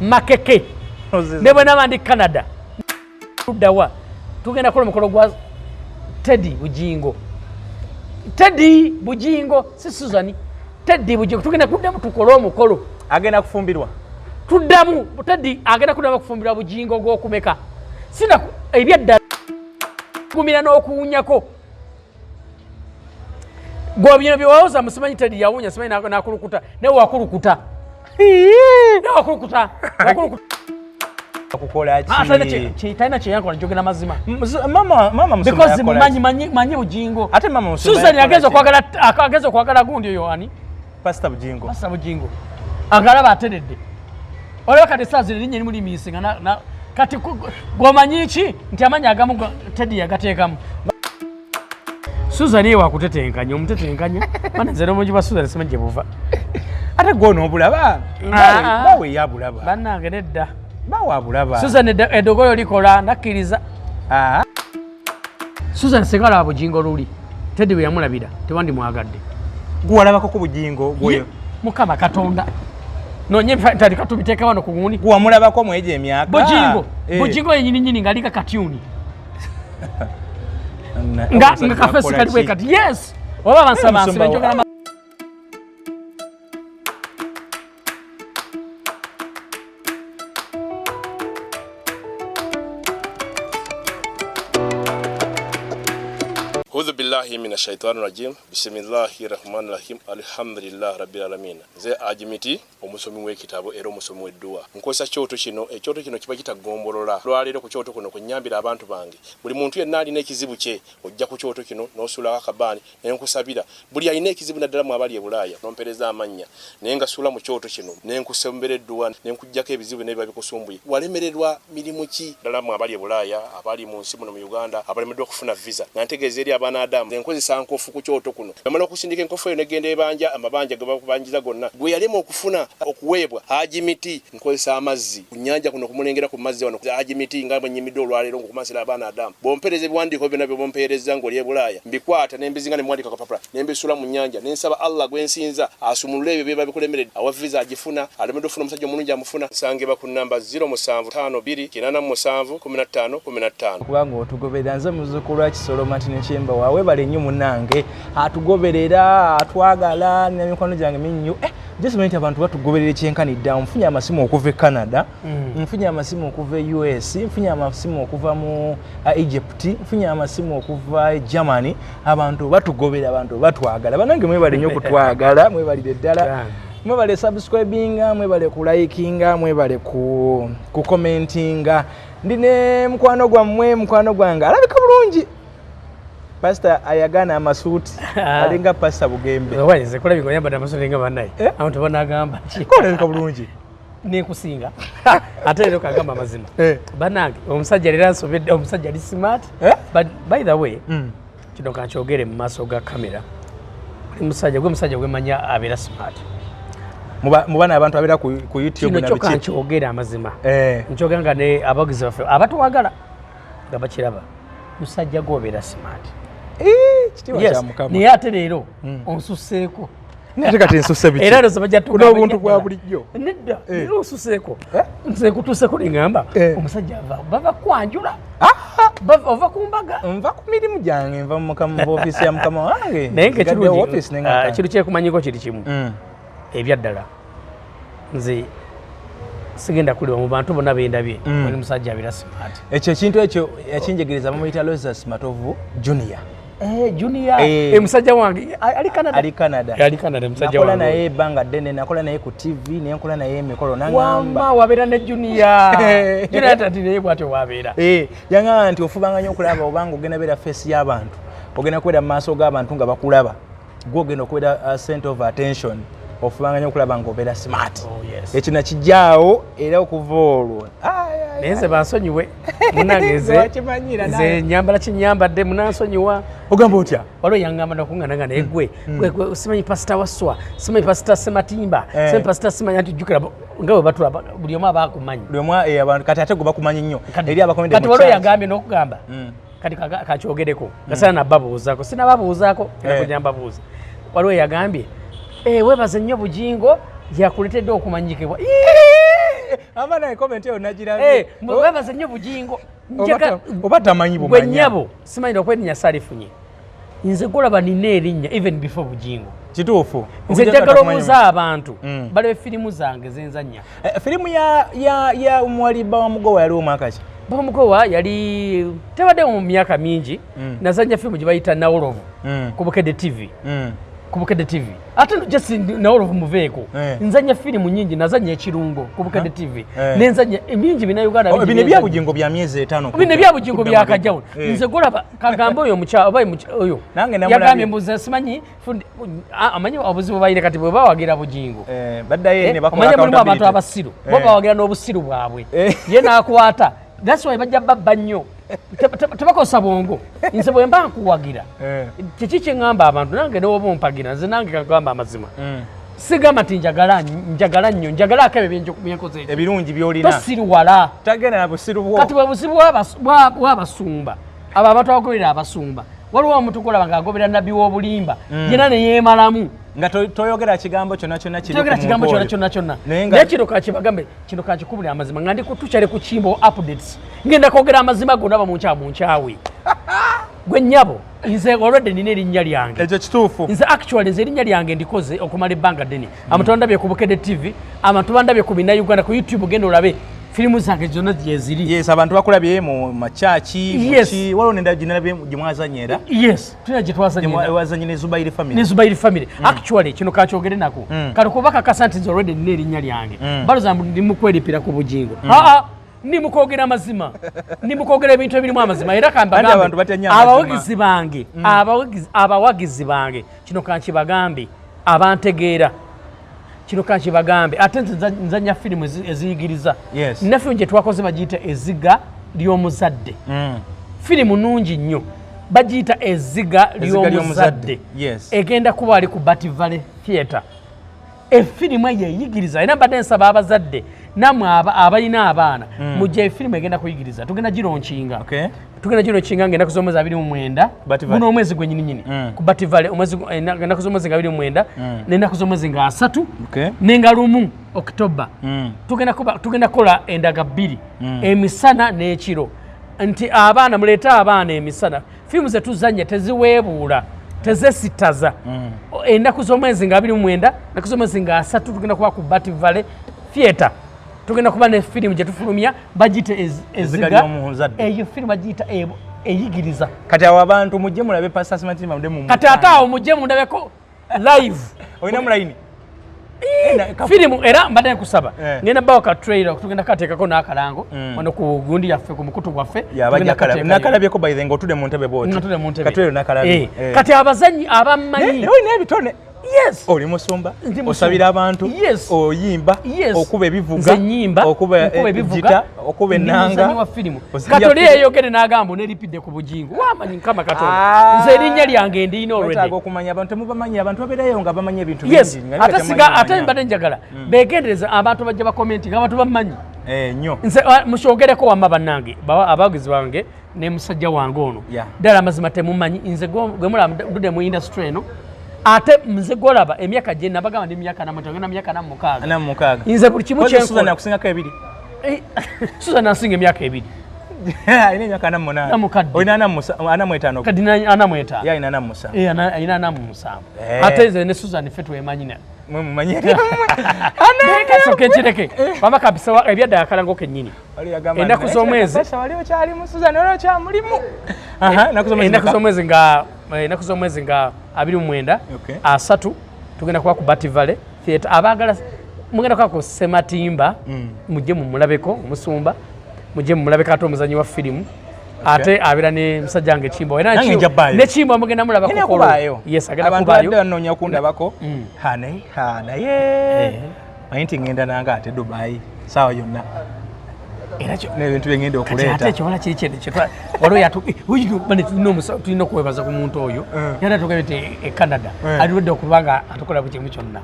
makeke ne bwe nabandi Canada tuddawa tugenda kola mukolo gwa Teddy Bugingo si Suzani Teddy Bugingo tugenda kuddamu tukola omukolo agenda kufumbirwa tuddamu Teddy agenda kuddamu kufumbirwa Bugingo gw'okumeka sina ebyadda kumira n'okuwunyako gwabino byewawoza musimanyi Teddy yawunya simanyi nakulukuta ne wakulukuta kukola ki taina kyeyankola njogera mazima mama because manyi Bugingo ate mama Susan ageza okwagala gundi oyo ani Pastor Bugingo agalaba ateredde olaba kati saazi linnya erimu limiisinga kati gwomanyi ki nti amanya agamu Teddy yagateekamu Susan ye wakutetenkanya omutetenkanya mana nze n'omugiba Susan simanyi gye buva ate gwona obulaba bawe yabulaba bannange nedda bawe abulaba Susan eddogoyo likola nakkiriza Susan segala Bugingo luli Teddy bwe yamulabira tewandi mwagadde gwalabako ku Bugingo gwoyo mukama katonda nonye tandika tubiteeka wano ku guuni gwamulabako mweje emyaka Bugingo yenyini ngalika katyuni nga kafesi kaliwe kati yes oba bansaba njogera أعوذ بالله من الشيطان الرجيم بسم الله الرحمن الرحيم الحمد لله رب العالمين ze ajimiti omusomi w'ekitabo era omusomi w'edduwa nkozesa kyoto kino ekyoto kino kiba kitagombolola lwaleero ku kyoto kuno kunyambira abantu bange buli muntu yenna alina ekizibu kye ojja ku kyoto kino n'osuula akabaani ne nkusabira buli alina ekizibu naddala mu abali e Bulaaya n'ompereza amannya naye nga suula mu kyoto kino ne nkusembera edduwa ne nkuggyako ebizibu n'ebiba bikusumbuye walemererwa mirimu ki ddala mu abali e Bulaaya abali mu nsi muno mu Uganda abalemeddwa okufuna visa nga ntegeeza eri abaana Adamu nkozesa nkofu ku kyoto kuno amala okusindika enkofu eyo negenda ebanja amabanja ge bakubanjiza gonna gwe yalema okufuna okuweebwa ajimiti nkozesa amazzi ku nnyanja kuno kumulengera ku mazzi wano ajimiti nga bwenyimidde olwaleero ngokumasira abaana Adamu bompereza ebiwandiiko byonna bye bompereza ng'oli e Bulaaya mbikwata nembizinga ne mwandika kapapula nembisula mu nnyanja nensaba Allah gwensinza asumulule ebyo byeba bikulemeredde awa visa agifuna alemedde ofuna omusajja omulungi amufuna nsangibwa ku namba 0752871515 kubanga otugoberera nze muzzukulu wa Kisolo Martin Chemba wawe bale nnyo munange atugoberera atwagala na mikono gyange minnyo just minute abantu batugoberera kyenkanidda nfunye amasimu okuva e Canada nfunye amasimu okuva e US nfunye amasimu okuva mu Egypt nfunye amasimu okuva e Germany abantu batugobera abantu batwagala banange mwebale nnyo kutwagala mwebalire ddala mwebale subscribinga mwebale ku likinga mwebale ku commentinga ndine mukwano gwange alabika bulungi Pastor ayagana amasuuti alinga Pastor Bugembe walize kula biko yamba amasuuti nga banayi abantu banagamba koleka bulungi nekusinga ate lero kagamba mazima banange omusajja lera nsobedde omusajja ali smart but by the way kino kankyogere mu maaso ga kamera musajja gwe manya abera smart mubana abantu abera ku YouTube na biki kankyogere amazima nkyogera nga ne abagizi baffe abatwagala nga bakiraba musajja gobera smart yes niye ate leero onsuseeko nate kati nsuse biki era lose bajja kuna obuntu bwa bulijjo nedda era onsuseeko nze kutuseeko ningamba omusajja bava kwanjula ova kumbaga nva ku mirimu gyange nva mu office ya mukama wange naye ekiru kyekumanyiko kiri kimu ebyaddala nze sigenda kuliwa mu bantu bonna bendabye oli musajja abira smart ekyo ekintu ekyo yakinjegereza mumuyita Loza Smatovu Junior Junior musajja wange ali Canada musajja wange nakola naye banga ddene nakola naye ku TV naye nkola naye emikolo nangamba wabeera ne Junior Junior tati naye bwatyo wabeera yangamba nti ofubanga nnyo okulaba obanga ogenda beera face y'abantu ogenda kubeera mu maaso g'abantu nga bakulaba gwe ogenda okubeera center of attention ofubanga nnyo okulaba ng'obeera smart ekyo nakijjaawo era okuva olwo naye nze bansonyiwe munange nze nyambala kinyambadde munansonyiwa ogamba otya waliwo yangamba nakungana naye gwe simanyi Pastor Waswa simanyi Pastor Sematimba simanyi Pastor simanyi anti jjukira nga bwe batula buli omu aba akumanyi buli omu abantu kati ate gwe bakumanyi nnyo eri abakomende kati waliwo yagambye n'okugamba kati kakyogereko gasana nababuuzaako sinababuuzaako nakunyamba buuza waliwo yagambye webaze nnyo Bugingo yakuletedde okumanyikibwa amana comment yo najira mwebaza nnyo Bugingo oba tamanyi bumanya gwennyabo simanyi okwedinya salifunye nze golaba nina erinnya even before Bugingo kituufu nze njagala obuuza abantu balebe firimu zange zenzanya firimu ya Omwaliba wa Mugowa yali omwaka ki Bamugowa yali tebadde mu myaka mingi nazanya firimu gye bayita Nawolovu ku Bukedde TV ku Bukedde TV ate just Nawolovu muveeko nzanya firimu nyingi nazanya ekirungo ku Bukedde TV nenzanya mingi bina Uganda bino bya Bugingo bya myezi 5 bino bya Bugingo bya kajjawo nze golaba kagambo oyo oyo yagambye mbuze simanyi amanyi obuzibu bayire kati bwe bawagira Bugingo baddaye ne bakola accountability abantu abasiru bo bawagira n'obusiru bwabwe ye nakwata that's why bajja babba nnyo tebakosa bwongo nze bwe mba nkuwagira kiki kye ngamba abantu nange newoba ompagira nze nange kagamba amazima sigamba ti njagala nnyo njagala akebe byenkoze ebirungi byolina tosiruwala tagenda na busiru bwo kati bwe busiru bw'abasumba abo abantu abagoberera abasumba waliwo omuntu golaba ng'agoberera nabbi w'obulimba yena ne yeemalamu nga toyogera kigambo kyonna kyonna kiri toyogera kigambo kyonna kyonna naye kino kakibagambe kino kakikubulira amazima nga ndi tukyale ku kimbo updates ngenda kwogera amazima gonna bamunkyawe gwe nnyabo nze already nina erinnya lyange ekyo kituufu nze actually nze erinnya lyange ndikoze okumala ebbanga ddene abantu bandabye ku Bukedde TV abantu bandabye ku Bina Uganda ku YouTube genda olabe firimu zange zonna gyeziri yes abantu bakulabye mu machachi muki waliwo nenda ginalabye gimwazanyera yes tuna gye twazanyera wazanye ne Zubairi family actually kino kakyogere nako kale kubaka kasanti nze already nina erinnya lyange baloza ndi mukweripira ku Bugingo ni mukogera amazima ni mukogera ebintu ebirimu amazima era kambagambe abawagizi bange kino kankibagambe abantegeera kino kankibagambe ate nzanya firimu eziyigiriza nina firimu gye twakoze bagiyita Eziga ly'omuzadde firimu nungi nnyo bagiyita Eziga ly'omuzadde egenda kuba ali ku Bativale Theatre efirimu eyo eyigiriza era mbadde nsaba abazadde namwe abalina abaana mujja efirimu egenda kuyigiriza tugenda gironkinga ngenda kuza omwezi 29 guno omwezi gwennyininyini ku Bativale ngenda kuza omwezi 29 n'ennaku z'omwezi nga 3 nenga 1 Oktoba tugenda kukola endaga 2 emisana n'ekiro nti abaana muleete abaana emisana firimu zetuzanya teziweebuula tezesitaza ennaku z'omwezi nga 29 ennaku z'omwezi nga 3 tugenda kuba ku Bativale Theatre tugenda kuba ne firimu gye tufulumya bagiyite Eziga eyo firimu bagiyita eyigiriza kati awo abantu mujje mulabe Pr.Sematimba kati ate awo mujje mundabeko live olina mulayini firimu era mbadde nkusaba ngenda bawo ka trailer tugenda kateekako n'akalango wano ku gundi yaffe ku mukutu gwaffe nakalabyeko by the way otudde mu ntebe bwoti kati abazanyi abammanyi n'ebitone oli musumba osabira abantu oyimba okuba ebivuga okuba ebivuga okuba ennanga Katoli eyogere n'agamba neripidde ku Bugingo wamanyi nkama Katoli nze erinnya lyange ndina already okumanya abantu temubamanyi abantu babeerayo nga bamanyi ebintu bingi ate mbadde njagala begendereza abantu bajja bakomenti abantu bamanyi nnyo nze mushogereko wamma bannange abawagizi bange ne musajja wange ono ddala amazima temumanyi nze gwe mulabudde mu industry eno ate nze golaba emyaka gye nabagamba ndi myaka namutanga na myaka namukaaga nze buli kimu kyenkola Susan akusingako 2 Susan asinga emyaka 2 ina emyaka 8 olina 45 kadi 45 ya ina 47 ina 47 ate nze ne Susan fetu emanyina mumanyire kasoke kireke baba kabisa ebyadda akalango kennyini ennaku z'omwezi waliwo kyali mu Susan olwo kyamulimu ennaku z'omwezi nga 29 3 tugenda kuba ku Bativale Theatre abaagala mugenda kuba ku Sematimba mujje mumulabeko omusumba mujje mumulabeko ate omuzanyi wa firimu ate abeera ne musajja wange Kimbo era ne Kimbo mugenda mulabako kolo yes agenda kubayo abantu bannoonya okundabako hanaye manyi nti ngenda nange ate Dubai saawa yonna era n'ebintu byengenda okuleeta ate ekiwala kiri kyende waliwo tulina okwebaza ku muntu oyo yali atugambye nti Canada aliwedde okubanga atukola buli kimu kyonna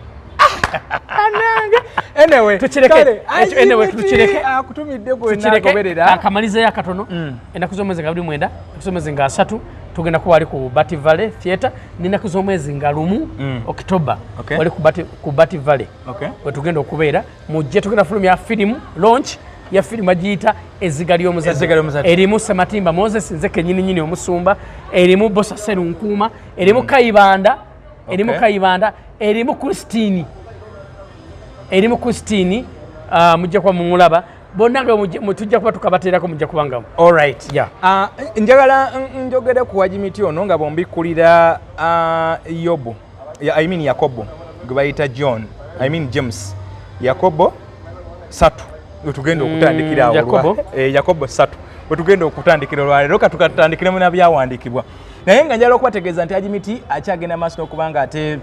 anyway tukireke akutumidde gwe nagoberera akamalizeyo akatono ennaku z'omwezi nga 29 ennaku z'omwezi nga 3 tugenda kuba wali ku Bati Valley Theatre ninaku z'omwezi nga lumu October wali ku Bati Valley we tugenda okubeera mujje tugenda fulumya film launch ya film agiyita Ezziga ly'omuzadde erimu Sematimba Moses nze kennyini omusumba erimu Bosa Serunkuuma erimu Kayibanda erimu Christine mujja kwa mumulaba bonna nga tujja kuba tukabateerako mujja kubangamu alright njagala njogere ku Agimiti ono nga bombikkulira Yakobo gwe bayita James Yakobo 3 wetugenda okutandikira awo Yakobo 3 wetugenda okutandikira olwaleero katukatandikiremu nabyawandiikibwa naye nga njala okubategeeza nti Agimiti akyagenda maaso n'okubanga ate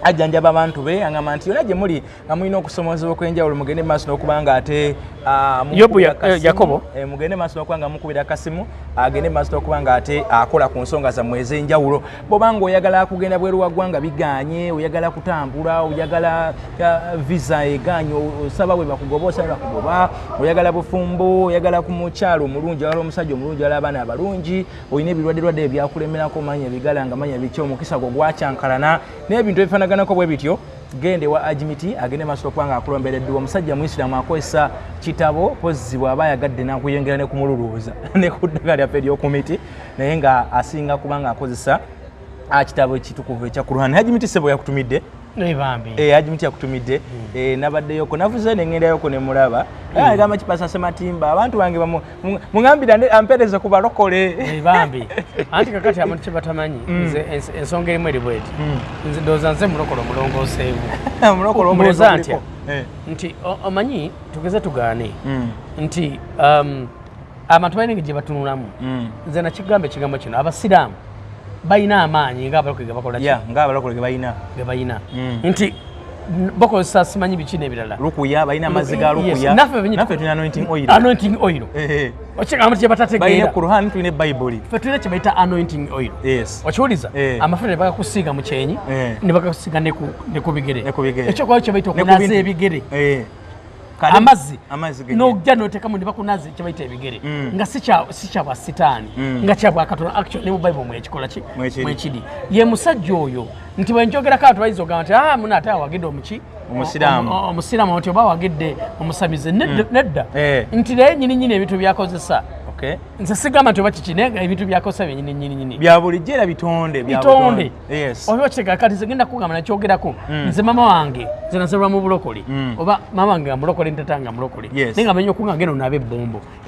ajjanjaba abantu be angamba nti yonna gye muli nga mulina okusomozebwa okwenjawulo mugende maaso n'okubanga ate Yakobo mugende maaso n'okubanga mukubira akasimu agende maaso n'okubanga ate akola ku nsonga zammwe ez'enjawulo bw'obanga oyagala kugenda bweru wa ggwanga biganye oyagala kutambula oyagala visa eganye osaba bwe bakugoba osaba bakugoba oyagala bufumbo oyagala ku mukyalo omulungi oyagala omusajja omulungi oyagala abaana abalungi olina ebirwadde ebyakulemerako manya ebigalanga manya biki omukisa gwo gwakyankalana n'ebintu ebifaanaganako bwe bityo gende wa Agimiti agende maaso okubanga akulombereddwa omusajja muisiramu akozesa kitabo pozi bw'aba ayagadde n'akuyengera ne kumululuuza ne ku ddagala lyaffe ery'okumiti naye nga asinga kubanga akozesa kitabo ekitukuvu ekya Kurani. Agimiti sebo yakutumidde Agimiti yakutumidde nabaddeyoko navuze nengendayoko ne mulaba agamba kipasa Sematimba abantu bange mungambira ampereze ku balokole anti kakati abantu kye batamanyi ensonga erimu eri bweti nze ndowooza nze mulokole omulongooseevu ntya nti omanyi tugeze tugaane nti abantu balina gye batunulamu nze nakigamba ekigambo kino abasiraamu bayina amaanyi ng'abalokole ge bakola ng'abalokole ge bayina nti bakozesa simanyi biki n'ebirala lukuya balina amazzi ga lukuya naffe tulina anointing oil okigamba kye batategeera Quran tulina Bible ffe tulina kye bayita anointing oil okiwuliza amafuta ne bagakusiiga mu kyenyi ne bagakusiiga ne ku bigere ekyokola kye bayita okunaza ebigere amazzi n'ojja n'oteekamu ne bakunaza kye bayita ebigere nga si kya bwa sitaani nga kya bwa Katonda actually ne mu Bible mwekikola ki mwekiri ye musajja oyo nti bwenjogerako abantu bayinza ogamba nti muna ate awagedde omusiraamu nti oba awagedde omusamize nedda nti naye nyininyini ebintu byakozesa nze sigamba nti oba kiki naye ebintu byakozesa byenyininyini bya bulijjo era bitonde oba kitegeera kati nze genda kugamba nakyogerako nze mama wange nze nazalwa mu bulokole oba mama wange nga mulokole ntata nga mulokole naye nga manyi okunga ngenda onaaba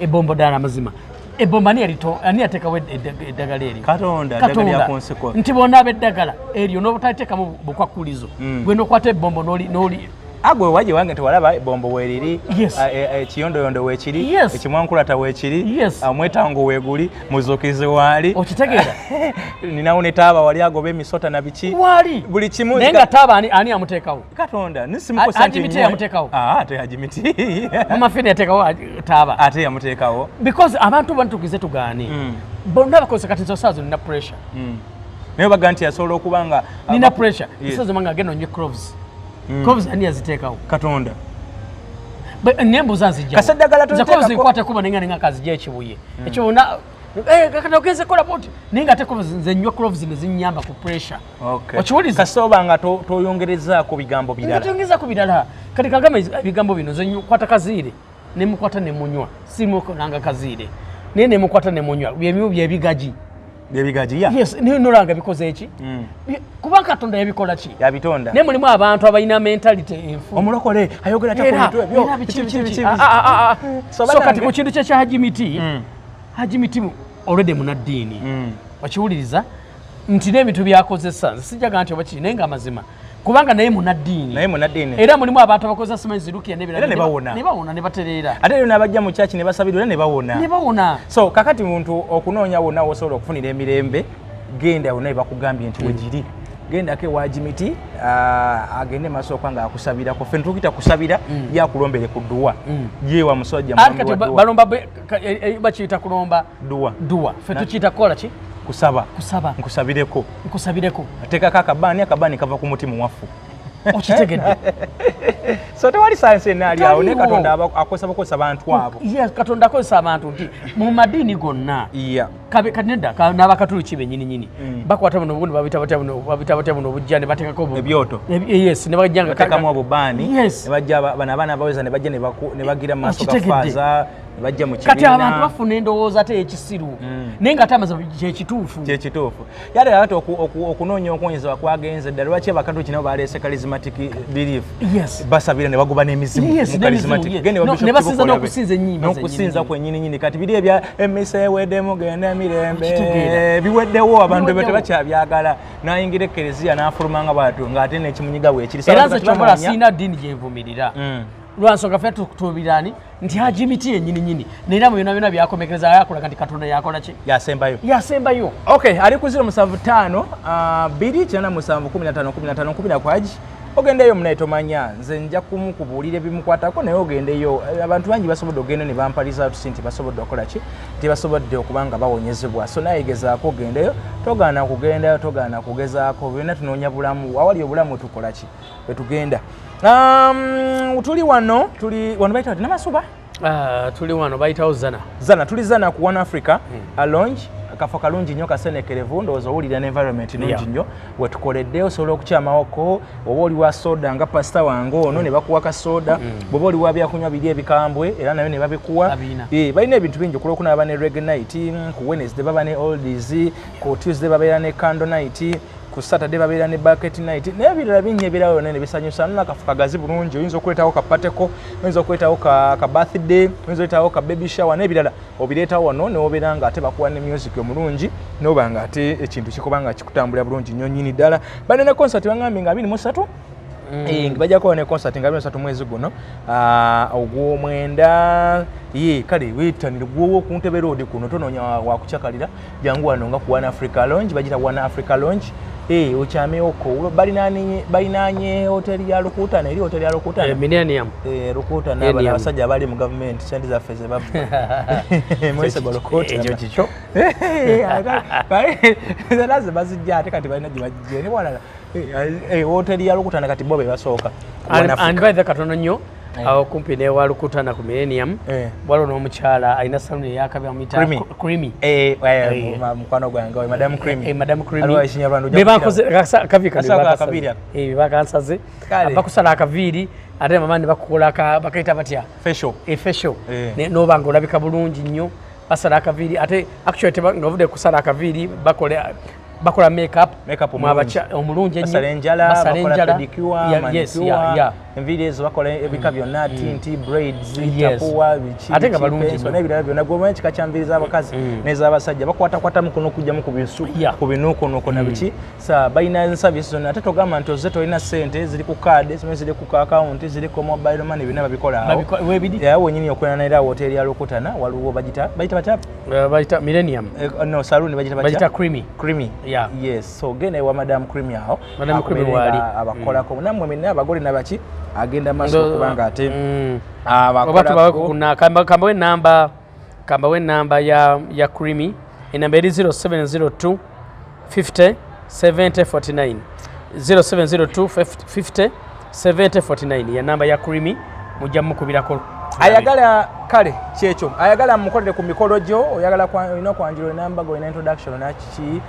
ebbombo ddala amazima ebbombo ani yateekawo eddagala eryo Katonda nti bonaaba eddagala eryo n'obutaliteekamu bukwakulizo gwenda okwata ebbombo n'oli agwe waje wange tewalaba bombo weeriri ekiyondoyondo weekiri ekimwankulata weekiri amwetango weeguli muzukize waali okitegeera ninawo ne taaba wali agoba emisota na biki buli kimu naye nga taaba ani amuteekawo Katonda nisimukosa Agimiti yamuteekawo ate Agimiti mama fene yateekawo taaba ate yamuteekawo because abantu bantukize tugaane bonna bakozesa kati nsosaazo nina pressure naye baga nti yasobola okubanga nina pressure nsoozo manga agenda onywe cloves cloves ani yaziteekawo Katonda nembuza nzijja kasaddagala cloves zikwate kuba nenga kazijja ekibuye ekyo kakati ogenze kola boti naye nga ate cloves nze nywa cloves ne zinnyamba ku pressure okiwuliza kasoba nga toyongerezaako bigambo birala toyongerezaako birala kati kagamba ebigambo bino nze kwata kaziire nemukwata nemunywa simukolanga kaziire naye nemukwata nemunywa byebimu byebigaji nolanga bikoze eki kuba Katonda yabikola ki yabitonda naye mulimu abantu abalina mentality enfu omulokole ayogera so kati ku kintu kye kya Agimiti already munaddiini okiwuliriza nti n'ebintu byakozesa sijjaga nti oba kiri naye nga amazima kubanga naye munaddiini era mulimu abantu abakozesa simanyi zirukiya n'ebirala ne bawona ne batereera ate rero n'abajja mu kyaki ne basabirira ne bawona so kakati muntu okunoonya wonna wosobola okufunira emirembe genda wonna bakugambye nti wegiri gendako ewa Agimiti agende maaso okwanga akusabirako ffe tukita kusabira yakulombere ku dduwa yewa musajja balomba bakiyita kulomba dduwa ffe tukiyita kukola ki kusaba nkusabireko ateekako akabaani kava ku mutima waffu okitegedde so tewali science enaali awo ne Katonda akozesa abantu abo Katonda akozesa abantu nti mu madiini gonna kadinedda n'abakatuliki bennyini bakwata buno obundi babita batya buno obujja ne bateekako ebyoto yes ne bajjanga kamu obubaani ne bajja bano abaana abaweza ne bajja ne bagira mu maaso ga faaza ne bajja mu kibiina kati abantu bafuna endowooza ate ekisiru naye nga ate amaze kyekituufu yale ate okunoonya okwonyezebwa kwagenze ddala lwaki abakatuliki nabo baleese charismatic belief basabira ne bagoba n'emizimu mu charismatic ne basinza n'okusinza ennyimba n'okusinza kwennyini kati biri ebya emisa eweddemu genda mirembe biweddewo abantu be tebakyabyagala n'ayingira ekereziya n'afulumanga bwatyo ng'ate n'ekimunyiga bwekiri era nze kyomala siina ddiini gyenvumirira lwansonga ffe tutubirani nti hajimiti yennyini naye mu byonna byonna byakomekereza yakolaga nti Katonda yakola ki yasembayo okay ali ku 075 2971515 kwaji ogendeyo munaye tomanya nze nja kumukubuulira ebimukwatako naye ogendeyo abantu bangi basobodde ogenda ne bampaliza tusi nti basobodde okola ki tebasobodde okubanga bawonyezebwa so naye gezaako ogendeyo togaana kugendayo togaana kugezaako byonna tunoonya bulamu awali obulamu tukola ki bwetugenda tuli wano bayita namasuba tuli wano bayitawo zana tuli zana ku One Africa alonge akafo kalungi nnyo kasenekerevu ndowooza owulira n'environment nungi nnyo wetukoledde osobola okukyamawoko oba oli wa soda nga pasita wange ono ne bakuwa kasoda bw'oba oli wa byakunywa biri ebikambwe era nayo ne babikuwa balina ebintu bingi okulwokuna baba ne reggae night ku Wednesday baba ne oldies ku Tuesday babeera ne candle night ku Saturday babeera ne bucket night n'ebirala bingi ebirawo ne bisanyusa n'akafu kagazi bulungi oyinza okwetawo ka pateko oyinza okwetawo ka birthday oyinza okwetawo ka baby shower n'ebirala obireetawo wano n'obeera nga ate bakuwa ne music omulungi n'oba nga ate ekintu kikubanga kikutambulira bulungi nnyo nnyini ddala bane ne concert bangambye nga 23 bajja kuba ne concert nga 23 mwezi guno ogw'omwenda kale weetanire gwowo ku Ntebe Road kuno tonoonya wakucyakalira jangu wano nga ku One Africa Lounge bagita One Africa Lounge okyameoko balinaanye hoteli ya Lukutana eri hoteli ya Lukutana Millennium Lukutana abasajja abali mu government sente zaffe ze bavuga mwese Lukutana ekyo kikyo zalaze bazijja ate kati balina gye bajje ne bwalala hoteli ya Lukutana kati bo be basooka and by the Katonda nnyo awo kumpi ne wa Lukutana ku Millennium waliwo n'omukyala alina saluni eyakabya mumita Creamy mukwano gwange Madam Creamy bebakoze akaviiri bakansaze bakusala akaviiri ate mama ne bakukola bakaita batya facial n'oba nga olabika bulungi nnyo basala akaviiri ate actually nga ovudde kusala akaviiri bakola makeup omulungi basala enjala pedicure enviiri ezo bakola ebika byonna tinti braids tapuwa ate nga balungi n'ebirala byonna gwomanyi kika kyambiriza abakazi n'ez'abasajja bakwatakwatamu kuno okugyamu ku binuukunuuko na biki balina ensabisi zonna ate togamba nti ozze tolina ssente ziri ku kaadi zimu ziri ku akawunti ziri ku mobile money byonna babikola awo wenyini okwenanira hoteli ya Lukutana waliwo bayita Millennium no saluni bagita Creamy yes so gene wa Madam Creamy aho Madam Creamy wali abakolako nammwe mwenna abagole nabaki agenda maaso kubanga ate kamba w'ennamba ya Creamy enamba eri 0702 50 70 49 0702 50 70 49 ya namba ya Creamy mujja mukubirako ayagala kale kyekyo ayagala mukolere ku mikolo gyo oyagala olina kwanjula enamba go ina introduction nakiki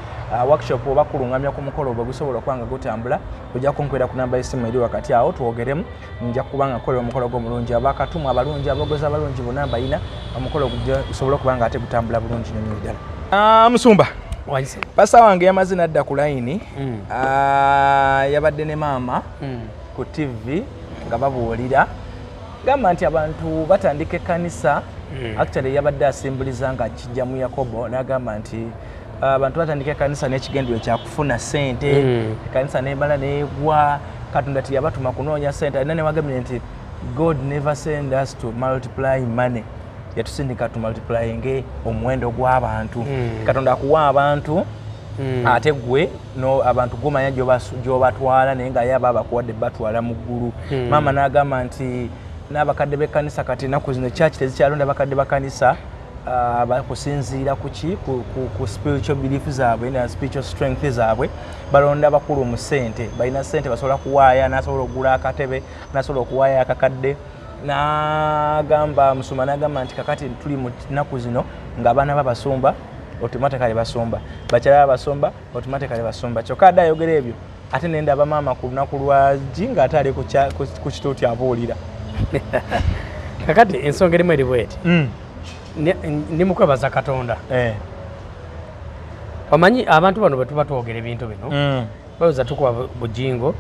workshop oba kulungamya ku mukolo ogwo gusobola okwanga gutambula ojja kunkwera ku namba y'essimu eri wakati awo twogeremu nja kubanga kolera omukolo gwo mulungi abakatumwa abalungi abagoza abalungi bonna mbalina omukolo gusobola okubanga ate gutambula bulungi nnyo ddala musumba pasa wange yamaze nadda ku layini yabadde ne maama ku TV nga babuulira gamba nti abantu batandika ekkanisa actually yabadde asimbuliza nga kijja mu Yakobo n'agamba nti abantu batandika ekkanisa n'ekigendero kyakufuna ssente ekkanisa n'embala n'egwa Katonda teyabatuma kunoonya ssente alina ne wagambye nti God never send us to multiply money yatusindika tu multiplying omuwendo gw'abantu Katonda akuwa abantu ate gwe no abantu gumanya gyobatwala naye nga yaba abakuwadde batwala mu ggulu maama n'agamba nti n'abakadde b'ekkanisa kati ennaku zino church tezikyalonda abakadde b'ekkanisa bakusinziira ku spiritual belief zaabwe na spiritual strength zaabwe balonda bakulu mu ssente balina ssente basobola kuwaaya nasobola okugula akatebe nasobola okuwaaya akakadde n'agamba Musuma n'agamba nti kakati tuli mu nnaku zino ng'abaana babasumba automatically basumba bakyala babasumba automatically basumba kyokka adde ayogera ebyo ate nendaba maama ku lunaku lwagi ng'ate ali ku kituuti abuulira kakati ensonga erimu eri bweti ndi mukwebaza Katonda omanyi abantu bano bwe tuba twogera ebintu bino balowooza tukuba bugingo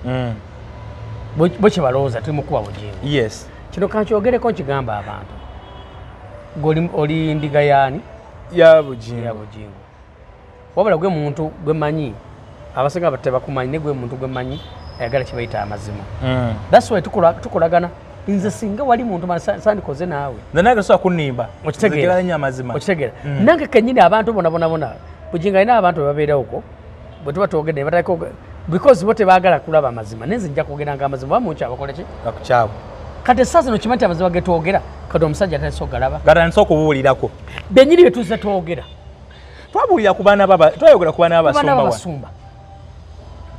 bo kye balowooza tuli mukuba bugingo yes kino kankyogereko nkigamba abantu oli ndiga yaani ya bugingo wabula gwe muntu gwe manyi abasinga batebakumanyi ne gwe muntu gwe manyi ayagala kye bayita amazima that's why tukolagana nze singa wali muntu sandikoze naawe nange sobola kunimba okitegeera nnyo amazima okitegeera nange kennyini abantu bona bugingo alina abantu bebabeera huko bwe tuba twogedde batako because bo tebaagala kulaba amazima nenze nja kwogeranga amazima bamunki abakole ki akukyabo kati esaazi no kimanyi amazima getwogera kati omusajja atandise okugalaba gatandise okubuulirako bennyini betuze twogera twabuulira ku baana twayogera ku baana babasumba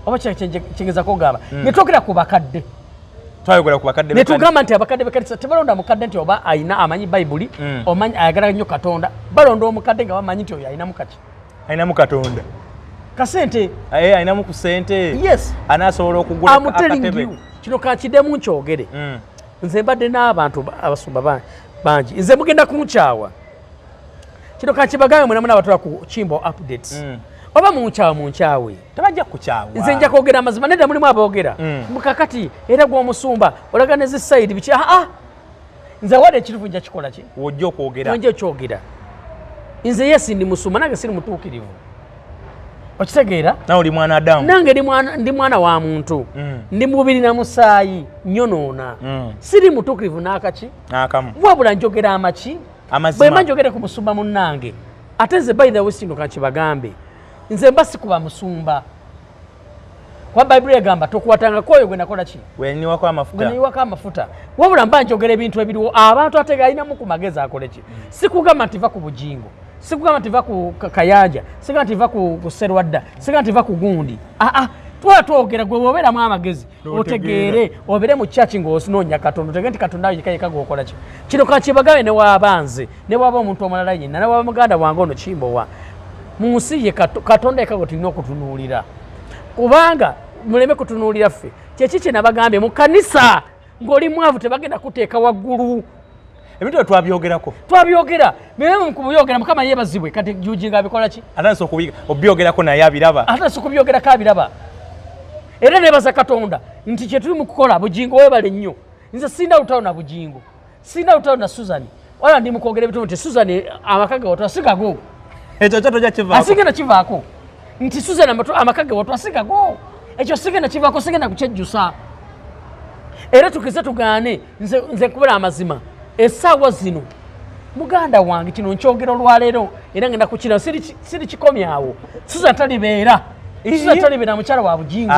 oba kyengeza kugamba netwogera ku bakadde twayogera ku bakadde netugamba nti abakadde bekanisa tebalonda mukadde nti oba ayina amanyi bayibuli omanyi ayagala nnyo Katonda balonda omukadde nga bamanyi nti oyo ayinamu kaki ayinamu Katonda kasente ayinamu ku sente yes anaasobola okugula akatebe kino kakiddemu nkyogere nze mbadde n'abantu abasumba bangi nze mugenda kunkyawa kino kakibagambe mwena mwena abatula ku Kimbo updates oba munkyawe tabajja kukyawa nze nja kwogera amazima nedda mulimu aboogera mukakati era gw'omusumba olaga ne zisayidi biki nze wadde ekitufu nja kikola ki wojja okwogera nja okyogera nze yesi ndi musumba nange siri mutuukirivu okitegeera nawe oli mwana Adamu nange ndi mwana wa muntu ndi mubiri na musaayi nyonoona siri mutuukirivu n'akaki n'akamu wabula njogera amaki bwe mba njogere ku musumba munnange ate nze by the way sino kankibagambe nze mba sikuba musumba kwa Bayibuli egamba tokwatanga koyo gwe nakola ki wenyiwako amafuta wabula mba njogera ebintu ebiriwo abantu ate galinamu ku magezi akole ki sikugamba nti va ku bugingo sikugamba nti va ku kayanja sikugamba nti va ku serwadda sikugamba nti va ku gundi twogera gwe wobeeramu amagezi otegeere obeere mu kyaki ng'osinoonya Katonda otegere nti Katonda yekayeka gwokola ki kino kankibagabe ne waaba nze ne waaba omuntu omulala yenna ne waaba muganda wange ono Kimbowa mu nsi ye Katonda yekka gwe tulina okutunuulira kubanga muleme kutunuulira ffe kyeki kye nabagambye mu kanisa ng'oli mwavu tebagenda kuteeka waggulu ebintu bye twabyogera bye kubiyogera Mukama yeebazibwe kati Bugingo abikola ki atandise okubyogerako naye abiraba atandise okubyogerako abiraba era nebaza Katonda nti kye tuli mu kukola Bugingo weebale nnyo nze sina lutawo na Bugingo sina lutawo na Suzani wala ndi mu kwogera ebintu nti Suzani amaka ge watu asigago ekyo tojja kivaako asigenda kivaako nti Suzani amaka ge watu asigago ekyo sigenda kivaako sigenda kukyejjusa era tukize tugaane nze kubera amazima essaawa zino muganda wange kino nkyogera olwaleero era ngenda kukira siri kikomyawo Suzani talibeera talibeera mukyala wa Bugingo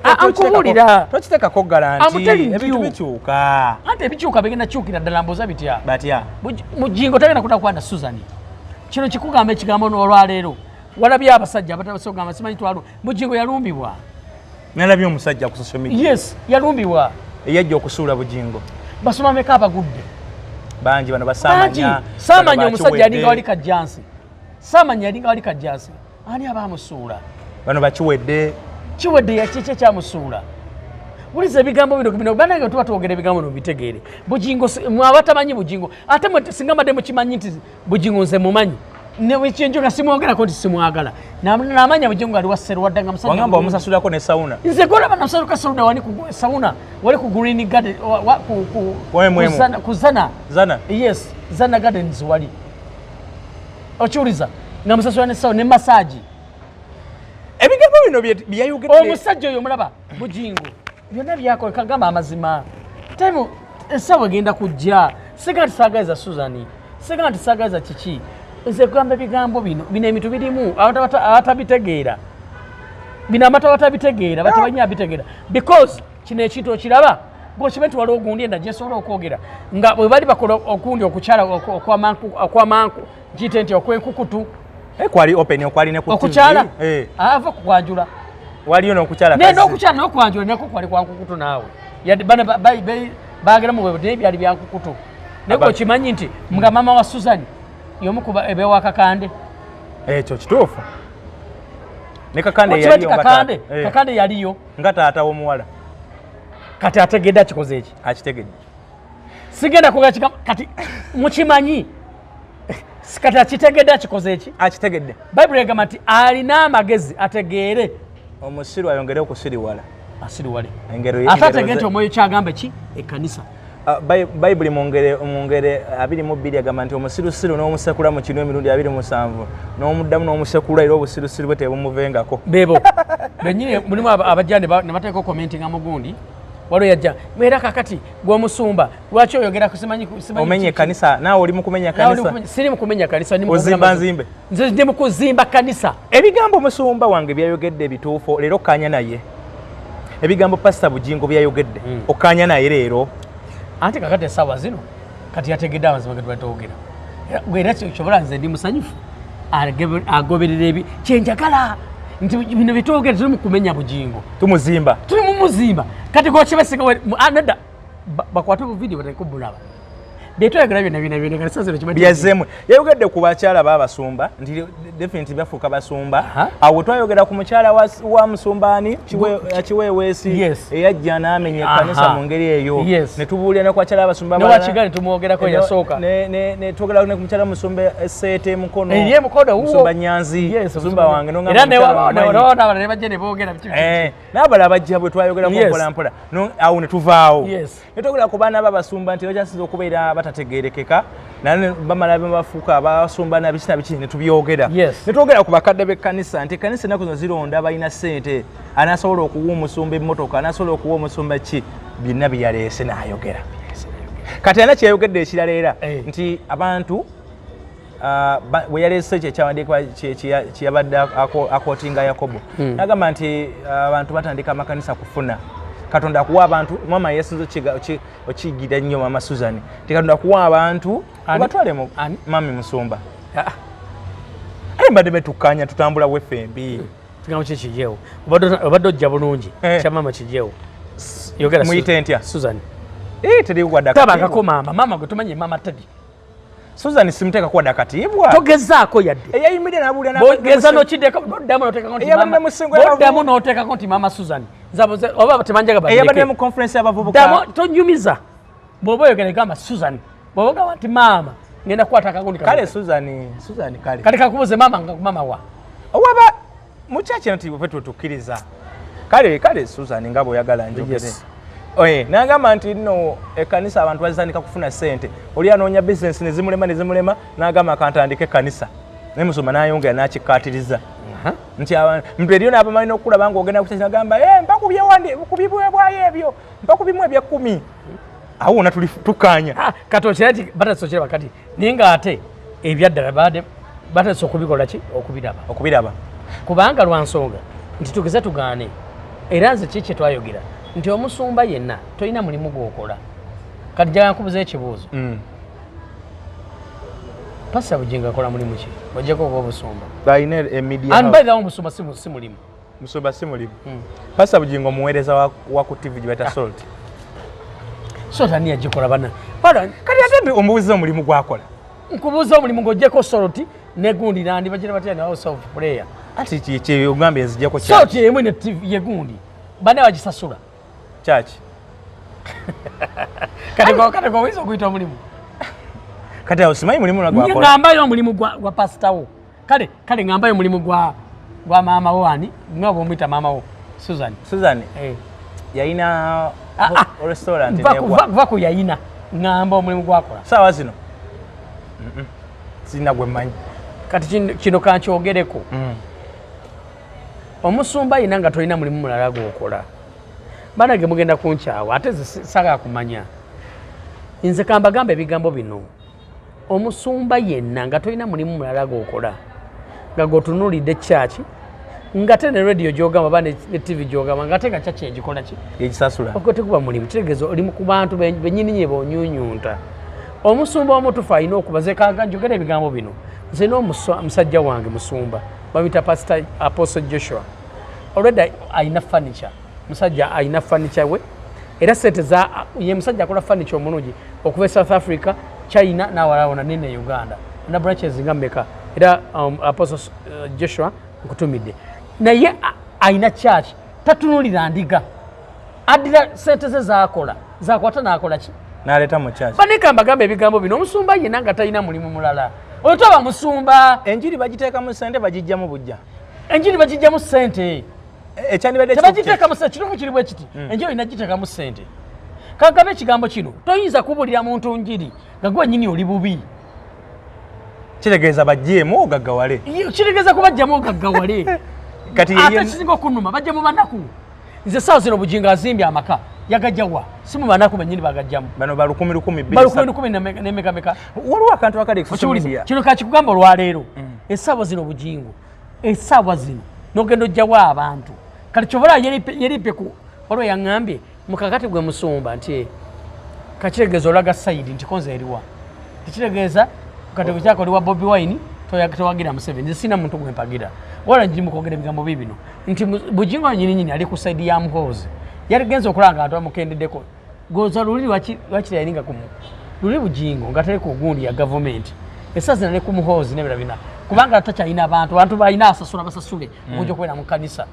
ankubulira tokiteekako garanti ebintu bikyuka anti ebikyuka bigenda kyukira ddala mbuuza batya Bugingo tagenda kutakwata Suzani kino kikugamba ekigambo olwaleero walabye abasajja abatabasogamba simanyi twalo Bugingo yalumbibwa nalabye omusajja ku social media yes yalumbibwa eyajja okusuula Bugingo basoma meka abagudde bangi bano basamanya omusajja yalinga wali kajjansi samanya yalinga wali kajjansi ani abamusuula bano bakiwedde yakiki ekyamusuula wuliza ebigambo bino banange tuba twogera ebigambo no bitegeere Bugingo mwabatamanyi Bugingo ate singa mbadde mukimanyi nti Bugingo nze mumanyi nekyenjoga simwogerako nti simwagala namanya Bugingo ali wa serwadda nga musajja wagamba omusasulako ne sauna nze golaba namusasuka sauna wali ku sauna wali ku Green Garden ku Zana yes Zana Gardens wali okiwuliza nga musasula ne sauna ne massage ebigambo bino byayogedde omusajja oyo mulaba Bugingo byonna byakola kagamba amazima time essaawa egenda kujja siga nti saagaliza Suzani siga nti saagaliza kiki nze kugamba ebigambo bino ebintu birimu abatabitegeera bino amata batabitegeera batabanyi abitegeera because kino ekintu okiraba gokibetu waliwo gundi enda gyesobola okwogera nga bwe bali bakola okundi okukyala okwamanku kiyite nti okwenkukutu kwali open okwali ne okukyala ava kukwanjula waliyo n'okukyala naye n'okukyala n'okwanjula nako kwali kwankukutu naawe bana baagera mu bwe naye byali byankukutu naye gokimanyi nti nga mama wa Susan yomukuba ebewa Kakande ekyo kituufu ne Kakande yaliyo nga taata w'omuwala kati ategedde akikoze eki akitegedde sigenda kuga kati mukimanyi kati akitegedde akikoze eki akitegedde bayibuli egamba nti alina amagezi ategeere omusiru ayongere okusiriwala asiriwale ate ategere nti omwoyo kyagamba ki ekkanisa bayibuli mu ngere 22 agamba nti omusirusiru n'omusekula mu kinu emirundi 27 n'omuddamu n'omusekula era obusirusiru bwe tebumuvengako bebo benyini mulimu abajja ne bateeka komenti nga mugundi waliwo yajja era kakati gw'omusumba lwaki oyogera kusimanyi omenye kanisa naawe oli mu kumenya kanisa siri mu kumenya kanisa ozimba nzimbe nze ndi mu kuzimba kanisa ebigambo omusumba wange byayogedde ebituufu leero okkaanya naye ebigambo pasita Bugingo byayogedde okkaanya naye leero anti kakati essaawa zino kati yategedde amazima getwatogera era kyobola nze ndi musanyufu agoberera ebi kyenjagala nti bino byetwogera tuli mu kumenya Bugingo tumuzimba tuli mumuzimba kati gokibasiga nedda bakwate ku vidiyo batekubulaba byetwogera byonna kanisa zino byazemu yayogedde ku bakyala baabasumba nti definitely bafuuka basumba awo twayogera ku mukyala wa musumbaani kiweeweesi eyajja n'amenya ekkanisa mu ngeri eyo ne tubuulira ne ku bakyala abasumba newakigali tumwogerako eyasooka ne twogera ne ku mukyala musumba esseete mukono musumba Nyanzi musumba wange n'abalala ne bajja ne boogera n'abalala bajja bwe twayogeraku mpolampola awo ne tuvaawo ne twogera ku baana babasumba nti bakyasinza okubeera batategerekeka naye bamala bafuuka abasumba nabiki nabiki ne tubyogera ne twogera ku bakadde b'ekkanisa nti ekkanisa ennaku zino zironda balina ssente anasobola okuwa omusumba emmotoka anasobola okuwa omusumba ki byonna byeyaleese n'ayogera kati ana kyeyayogedde ekirala era nti abantu bwe yaleese kyekyawandiikibwa kyeyabadde akootinga Yakobo nagamba nti abantu batandika amakanisa kufuna Katonda akuwa abantu mama yesinzo okiyigira nnyo mama Susan Katonda akuwa abantu obatwale mu mami musumba aye mbadde betukkaanya tutambula wefembi kigambo kikijeewo obadde ojja bulungi kya mama kijeewo yogera muyite ntya Susan teri wadda tabangako mama gwe tumanye mama Teddy Susan simuteeka kuwa dakatibwa togezaako yadde eyayimire nabuulira bogeza nokiddeko boddamu n'oteekako nti mama Susan oba temanjaga eyabadde mu conference y'abavubuka tonyumiza bw'oba oyogera gamba Susan bw'oba ogamba nti maama ngenda kukwata akagundi kale Susan kale kakubuze maama nga mama wa owaba mukyaki nti bwe tutukkiriza kale Susan nga bw'oyagala njogere nagamba nti nno ekkanisa abantu bazitandika kufuna ssente oli anoonya bizinesi nezimulema nagamba akantandika ekkanisa naye musoma nayongera nakikkaatiriza nti muntu eriyo n'abamalina okukulaba ng'ogenda kukyagamba mpakubibwebwayo ebyo mpakubimu ebya 10 awo wona tukkaanya kati okira ti batasokera bakati naye ng'ate ebyaddala batasa okubikola ki okubiraba kubanga lwa nsonga nti tugeze tugaane era nze kiki twayogera nti omusumba yenna tolina mulimu gw'okola kati jjala nkubuza ekibuuzo Pastor Bugingo akola mulimu ki ojjako ogw'obusumba balina emidia anbaidhawo omusumba si mulimu musumba si mulimu Pastor Bugingo omuweereza wa ku TV gye bata Salt Salt ani yagikola bana kati ate omubuuza omulimu gwakola nkubuuza omulimu ng'ojjeko Salt negundi nandi bagira batya ne House of Prayer ati kye ogambye nzijjako Salt yemu ne TV yegundi bane bagisasula kyaki kati gwowiza okuyita omulimu kati awo simanyi mulimu nagwakola ngambayo omulimu gwa pasitawo kale ngambayo omulimu gwa maama wo ani nga bwomuyita maama wo Susan yayina restaurant va ku yayina ngamba omulimu gwakola saawa zino sirina gwe mmanyi kati kino kankyogereko omusumba yina nga tolina mulimu mulala gwokola banage mugenda kunkyawa ate saga kumanya nze kambagamba ebigambo bino omusumba yenna nga tolina mulimu mulala gwokola nga gwotunuulidde kyaki ngate ne radio gyogamba bane ne TV gyogamba ngate nga chache ngikola ki ekisasula okote kuba mulimu kitegezo oli ku bantu benyini nye bonyunyunta omusumba omutufa ino okubaze kanga njogera ebigambo bino nze no musajja wange musumba babita Pastor Apostle Joshua already aina furniture musajja aina furniture we era sente za ye musajja akola furniture omulungi okuva South Africa China na walawo na nene Uganda na branches ngameka era Apostle Joshua nkutumidde naye aina church tatunulira ndiga adira sente ze zakola zakwata nakola ki naleta mu church banika mbagambe ebigambo bino omusumba ye nanga talina mulimu mulala otoba musumba enjiri bagiteeka mu sente bagijja mu bujja enjiri bagijja mu sente ekyandibadde bagiteeka mu sente kituufu kiri bwe kiti enjiri inagiteeka mu sente kagabe ekigambo kino toyinza kubulira muntu njiri nga gwe nyini oli bubi kitegeeza bajjeemu ogaggawale kitegeeza kubajjamu ogaggawale kati ate kisinga okunuma bajja mu banaku nze saawa zino Bugingo azimbye amaka yagajjawa si mu banaku bennyini bagajjamu bano ba 10,000 n'emeka waliwo akantu akali kukiwuliriza kino kakikugamba olwaleero essaawa zino Bugingo essaawa zino n'ogenda ojjawo abantu kati kyobola yeripe ku waliwo yaŋŋambye mukakati gwe musumba nti kakitegeeza olaga sayidi nti konze eriwa tekitegeeza katego kyako oliwa Bobi Wine towagira Museveni nze sina muntu gwempagira wala njimu kwogera ebigambo bibino nti Bugingo nyini ali ku sayidi ya Muhoozi yali genza okulanga abantu amukendeddeko goza luli wakiri yalinga kumu luli Bugingo nga tali ku gundi ya government essaawa ne ku Muhoozi n'ebirala bina kubanga takyalina abantu balina asasula basasule okujja okubeera mu kanisa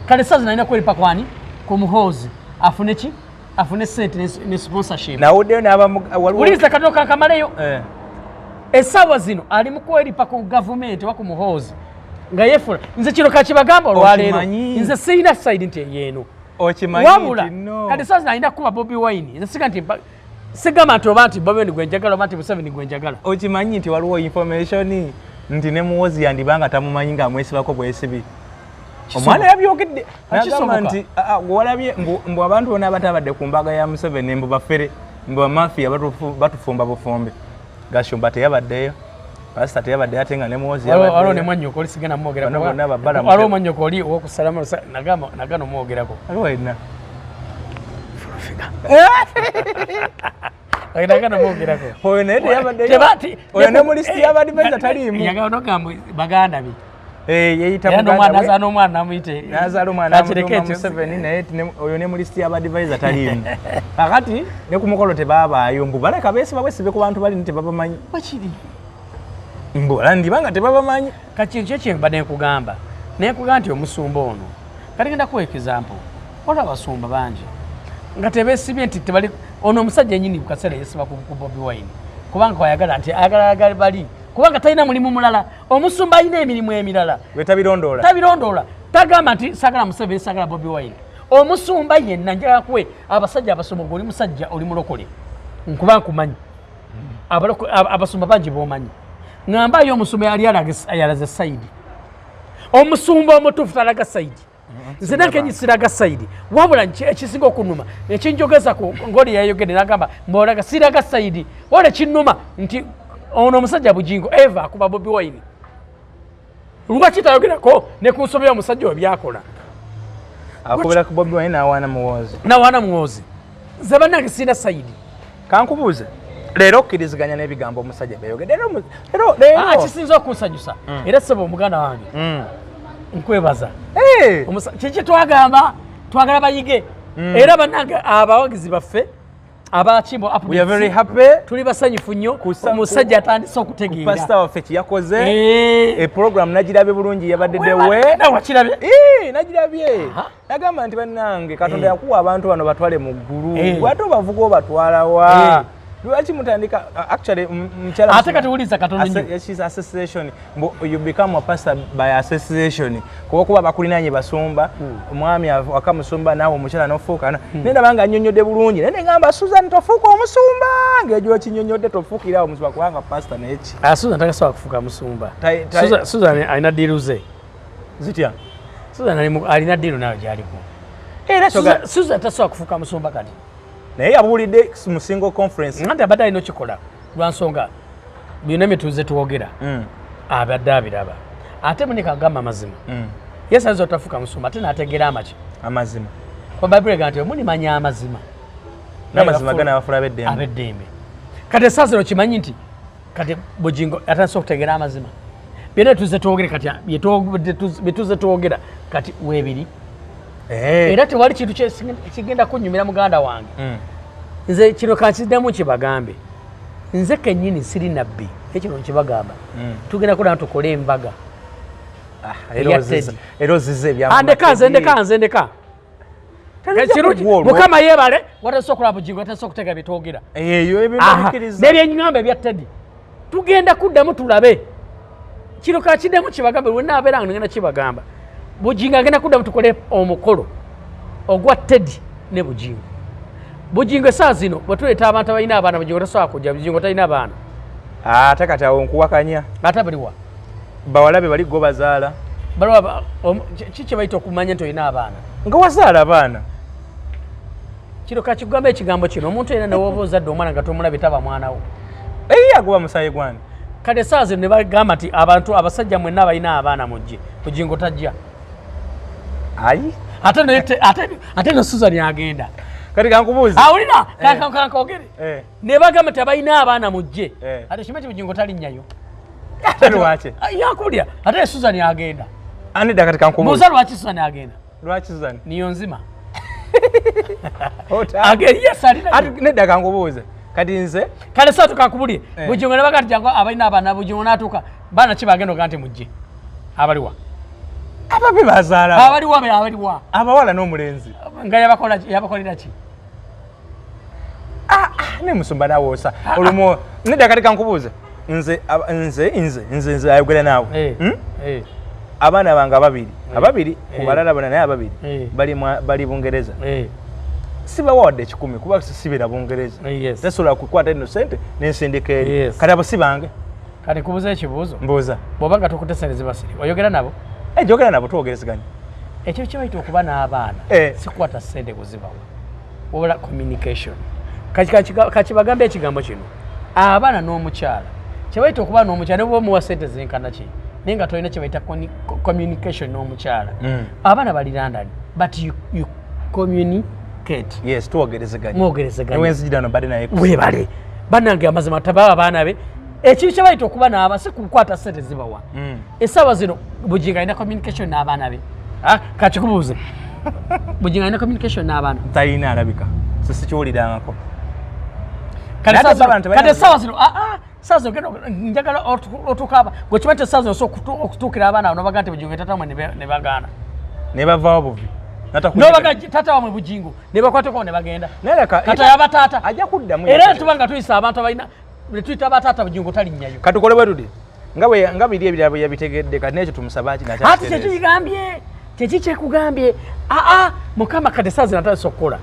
kale essaawa nalina kweripa kwani ku Muhoozi afune ki afune sente ne sponsorship nawuddeyo n'abamu uliza katono kankamaleyo essaawa zino ali mu kweripa ku government wa ku Muhoozi nga yefula nze kino kakibagamba olwaleero nze sirina side nti yeeno wabula kati essaawa zino alina kuba Bobi Wine nze siga nti sigamba nti oba nti Bobi Wine gwenjagala oba nti Museveni gwenjagala okimanyi nti waliwo information nti ne Muhoozi yandibanga tamumanyi ng'amwesibako bwesibi omwana yabyogedde agamba nti walabye mbu abantu bonna abatabadde ku mbaga ya Museveni mbu bafere mbu bamafiya batufumba bufumbe gashumba teyabaddeyo pasita teyabaddeyo ate nga ne Muhoozi waliwo ne mwannyoko oli sigenda mwogerako waliwo mwannyoko oli owokusalamu nagano mwogerako waliwo yenna nagano mwogerako oyo naye teyabaddeyo oyo ne mu lisiti y'abadivaiza taliimu yagala nogamba baganda be yeyita nazaala omwana namuyite nazaala omwana Museveni naye oyo ne mu lisiti y'abadivaiza taliimu kakati ne ku mukolo tebaabaayo mbu baleka beesiba bwesibe ku bantu balini tebabamanyi bakiri mbu ndibanga tebabamanyi kati ekyo kyembadde nkugamba naye nkugamba nti omusumba ono kati genda kuwa example waliwo abasumba bangi nga tebeesibye nti tebali ono omusajja ennyini bukaseera yesiba ku Bobi Wine kubanga kwayagala nti ayagala bali kubanga talina mulimu mulala omusumba alina emirimu emirala tabirondoola tagamba nti sagala Museveni sagala Bobi Wine omusumba yenna njagala kuwe abasajja abasumba oli musajja oli mulokole nkuba nkumanyi abasumba bangi b'omanyi ŋŋambayo omusumba yali ayalaze sayidi omusumba omutuufu talaga sayidi nze nange siraga sayidi wabula ekisinga okunuma ekinjogeza ngoli yayogedde nagamba mbolaga siraga sayidi wala kinnuma nti ono omusajja Bugingo eva akuba Bobi Wine lwaki tayogerako ne ku nsobi y'omusajja oyo byakola akubira ku Bobi Wine n'awaana Muhoozi nze bannange sirina sayidi kankubuuze leero okkiriziganya n'ebigambo omusajja byayogedde leero kisinza okunsanyusa era sebo omuganda wange nkwebaza kiki twagamba twagala bayige era bannange abawagizi baffe abakimbo tuli basanyufu nnyo omusajja atandise okutegeera pasita waffe kiyakoze program nagirabye bulungi yabadde dewe nagirabye nagamba nti bannange Katonda yakuwa abantu bano batwale mu ggulu ate obavuga obatwalawa lwaki mutandika actually mchala ate kati uliza Katonda nnyo she's association you become a pastor by association kuba bakulinanye basumba omwami akamusumba nawe omukyala nofuuka nenda banga nnyonnyodde bulungi nende ngamba Susan tofuuka omusumba ng'ejo kinyonnyodde tofuukira omusumba kubanga pastor neki Susan takasobola kufuuka musumba Susan alina diiru ze zitya Susan alina diiru nawe gy'aliko era Susan tasobola kufuuka musumba kati naye yabuulidde mu single conference nti abadde alina okikola lwa nsonga byonna bye tuze twogera abadde abiraba ate munika agamba amazima Yesu azo tafuka musumba tena ategera amachi amazima kwa Bible ganti muni manya amazima n'amazima gana abafula abeddembe kati sasa no kimanyi nti kati Bugingo atanso kutegera amazima byonna tuze twogere kati bituze twogera kati webiri era tewali kintu kigenda kunyumira muganda wange nze kino kankiddemu kibagambe nze kennyini siri nabbi ekyo nkibagamba tugenda kuda tukole embaga erozize ndeka mukama yebale watasokola Bugingo watasokutega bitwogera eyo ebibikiriza nebyenyamba ebya Teddy tugenda kuddamu tulabe kino kakiddemu kibagambe lwenna abeera ngenda kibagamba Bugingo agenda kuddamu tukole omukolo ogwa Teddy ne Bugingo saa zino bwetuleeta abantu abalina abaana Bugingo tasobola kujja Bugingo talina abaana ate kati awo nkuwakanya ate baliwa bawalabe bali go bazaala baliwa kiki bayita okumanya nti olina abaana nga wazaala abaana kino kakigamba ekigambo kino omuntu yenna newoba ozadde omwana nga tomulabye taba mwanawo agoba musayi gwani kale saa zino ne bagamba nti abantu abasajja mwenna abalina abaana mujje Bugingo tajja ayi ate no Susan agenda kati kankubuuza awulira kankogere ne bagamba nti abalina abaana mujje ate kimanyi Bugingo talinnyayo lwaki yakulya ate Susan agenda anida kati kankubuuza muza lwaki Susan agenda lwaki Susan niyo nzima nedda kankubuuza kati nze kale saa tukankubulire Bugingo ne bagati jangu abalina abaana Bugingo n'atuuka baana ki bagenda oga nti mujje abaliwa ababe bazaala abaliwa abawala n'omulenzi nga yabakolera ki ne musumba nawoosa olumu nedda kati kankubuuza nze ayogera naawe abaana bange ababiri ku balala bonna naye ababiri bali Bungereza sibawadde 10 kuba sibira Bungereza tasobola kukwata eno sente nensindika eri kati abo si bange kati kubuza ekibuuzo mbuuza bw'oba nga tukutesene zibasiri oyogera nabo gyogera nabo twogerezeganya ekyo kyebayita okuba n'abaana sikwata sente kuzibawa wabula communication kakibagambe ekigambo kino abaana n'omukyala kyebayita okuba n'omukyala ne bwoba muwa sente zenkana ki naye nga tolina kyebayita communication n'omukyala abaana bali London but you communicate yes twogerezeganya mwogerezeganya webale bannange amazima tababa abaana be ekintu kyebayita okuba n'aba si kukwata sente zibawa essaawa zino Bugingo alina communication n'abaana be kakikubuuze Bugingo alina communication n'abaana talina alabika sikiwulirangako kati essaawa zino saa zino njagala otukaaba gwekimanyi essaawa zino osobola okutuukira abaana abo nobaga nti Bugingo tatamwe ne bagaana ne bavaawo buvi nobaga tata wamwe Bugingo ne bakwateko ne bagenda kati yabataata ajja kuddamu era tuba nga tuyisa abantu abalina netuyita abataata Bugingo talinnyayo kati tukole bwe tuli nga biri ebirala bwe yabitegedde kati nekyo tumusaba ati kyekigambye kyeki kyekugambye mukama kati saa zino atalesa okukola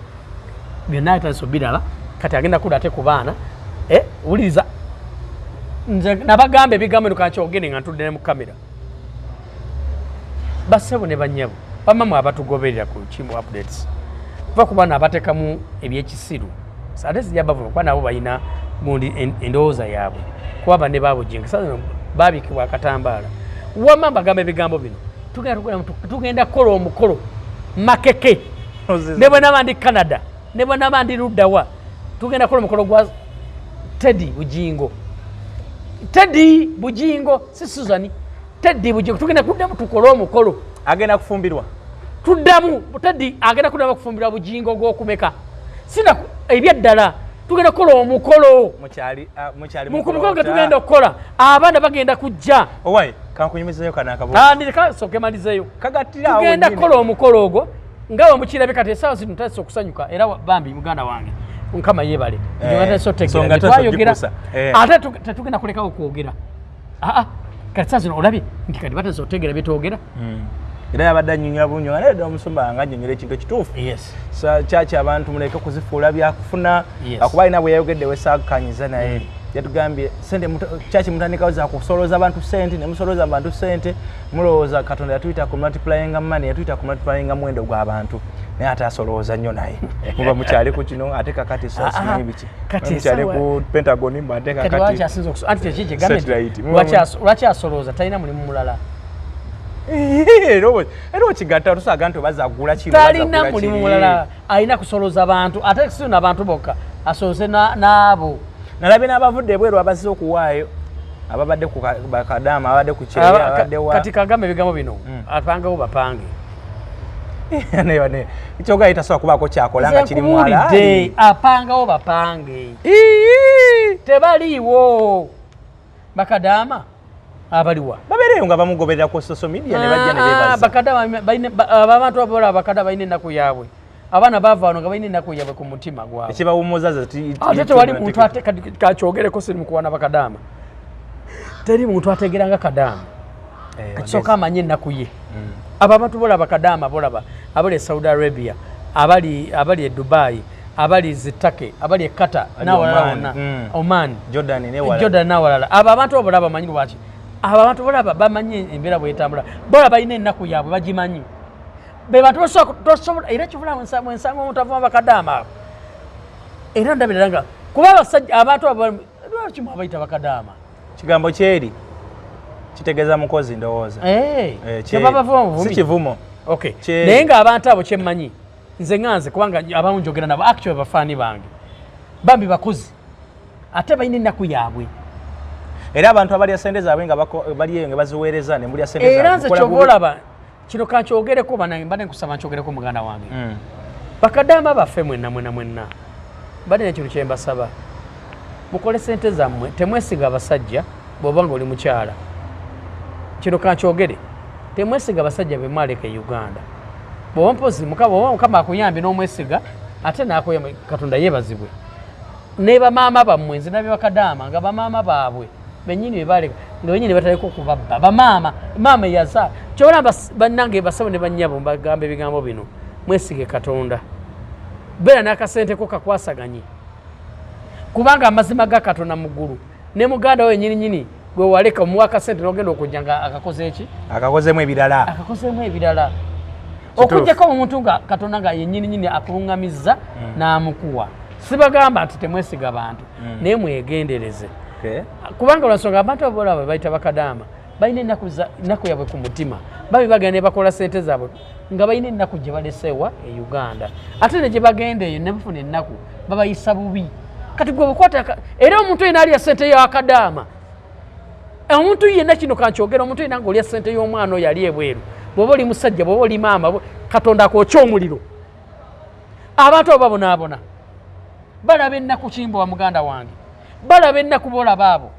byonna atalesa birala kati agenda kuda ate ku baana wuliriza nze nabagambe ebigambo eno kankyogende nga ntudde ne mu kamera bassebo ne bannyabo bamamu abatugoberera ku Kimbo updates va ku baana abatekamu ebyekisiru ate zijja bavuma kuba nabo balina gundi endowooza yaabwe kuba banne ba Bugingo saa zino baabikibwa akatambaala wamma mbagamba ebigambo bino tugenda kukola omukolo makeke ne bwe naba ndi Canada ne bwe naba ndi luddawa tugenda kukola omukolo gwa Teddy Bugingo si Susan Teddy Bugingo tugenda kuddamu tukole omukolo agenda kufumbirwa tuddamu Teddy agenda kuddamu kufumbirwa Bugingo gw'okumeka sina ebyaddala tugenda kukola omukolo mukolo nga tugenda okukola abaana bagenda kujja owaye kankunyumizeyo kana akabuuzo kasoke malizeyo tugenda kukola omukolo ogwo nga bamukirabe kati essaawa zino tasa okusanyuka era bambi muganda wange nkama yebale twayogera ate tetugenda kulekawo okwogera kati saa zino olabye nti kati batasa otegera byetwogera era yabadde annyonnyola bunyonga naye ddala omusumba nga annyonnyola ekintu ekituufu kyaki abantu muleke kuzifuula byakufuna akuba alina bwe yayogedde wesaakkanyiza naye yatugambye sente kyaki mutandikawo zakusolooza abantu sente ne musolooza abantu sente mulowooza Katonda yatuyita ku multiplying money yatuyita ku multiplying muwendo gw'abantu naye ate asolooza nnyo naye muba mukyali ku kino ate kakati sasimanyi biki mukyali ku Pentagon mbate kakati lwaki asolooza talina mulimu mulala Era okigatta tusaga nti bazagula kino talina mulimu mulala alina kusoloza abantu ate si n'abantu bokka asoloze n'abo nalabye n'abavudde ebweru abazize okuwaayo ababadde ku bakadaama abadde ku kyeri abadde wa kati kagamba ebigambo bino apangawo bapange ne ekyoga itasobola kubaako kyakola nga kiri mwala apangawo bapange tebaliiwo bakadaama abaliwa babeereyo nga bamugoberera ku social media ne bajja ne beebaza bakadaama abantu ababola abakadaama balina ennaku yaabwe abaana baava wano nga balina ennaku yaabwe ku mutima gwabwe ekibawummuza ate tewali muntu kakyogereko siri mu kuwana bakadaama teri muntu ategeranga kadaama akisooka amanye ennaku ye abo abantu bola bakadaama bolaba abali e Saudi Arabia abali e Dubai abali zitake abali e Qatar n'awalala wonna Oman Jordan n'awalala abo abantu bolaba bamanyi lwaki abo abantu bolaba bamanyi embeera bwetambula bola balina ennaku yaabwe bagimanyi be bantu tosobola era kivula mwensanga omuntu avuma bakadaama abo era ndabiranga kuba abasajja abantu abo lwaki mwabayita bakadaama kigambo kyeri kitegeeza mukozi ndowooza si kivumo naye ng'abantu abo kyemmanyi nze nganze kubanga abamu njogera nabo actually bafaani bange bambi bakozi ate balina ennaku yaabwe era abantu abalya sente zaabwe nga baliyo nga baziweereza ne mulya sente era nze kyova olaba kino kankyogereko mbadde nkusaba nkyogereko muganda wange bakadaama baffe mwenna badde nekintu kyembasaba mukole sente zammwe temwesiga abasajja bw'oba nga oli mukyala kino kankyogere temwesiga abasajja be mwaleka e Uganda bw'oba mpozi mukama akuyambi n'omwesiga ate n'akuyamba Katonda yeebazibwe ne bamaama bammwe nze nabye bakadaama nga bamaama baabwe bennyini be baleka nga bennyini bataleka okubabba bamaama maama yaza kyobala bannange basabo ne bannyabo mbagamba ebigambo bino mwesige Katonda beera n'akasenteko kakwasaganye kubanga amazima ga Katonda mu ggulu ne muganda we nyininyini gwe waleka omuwa akasente n'ogenda okujja nga akakoze eki akakozeemu ebirala okujjako omuntu nga Katonda nga yennyininyini akuluŋŋamizza n'amukuwa sibagamba nti temwesiga bantu naye mwegendereze kubanga olwansonga abantu abola bwe bayita bakadaama balina ennaku yabwe ku mutima babi bagenda ne bakola sente zaabwe nga balina ennaku gye balesewa e Uganda ate ne gye bagenda eyo ne bafuna ennaku babayisa bubi kati gwe bukwata era omuntu yenna alya sente y'akadaama omuntu yenna kino kankyogera omuntu yenna ng'olya sente y'omwana oyo ali ebweru bw'oba oli musajja bw'oba oli maama Katonda akwokya omuliro abantu abo babonaabona balaba ennaku kimbo wa muganda wange balaba ennaku bolaba abo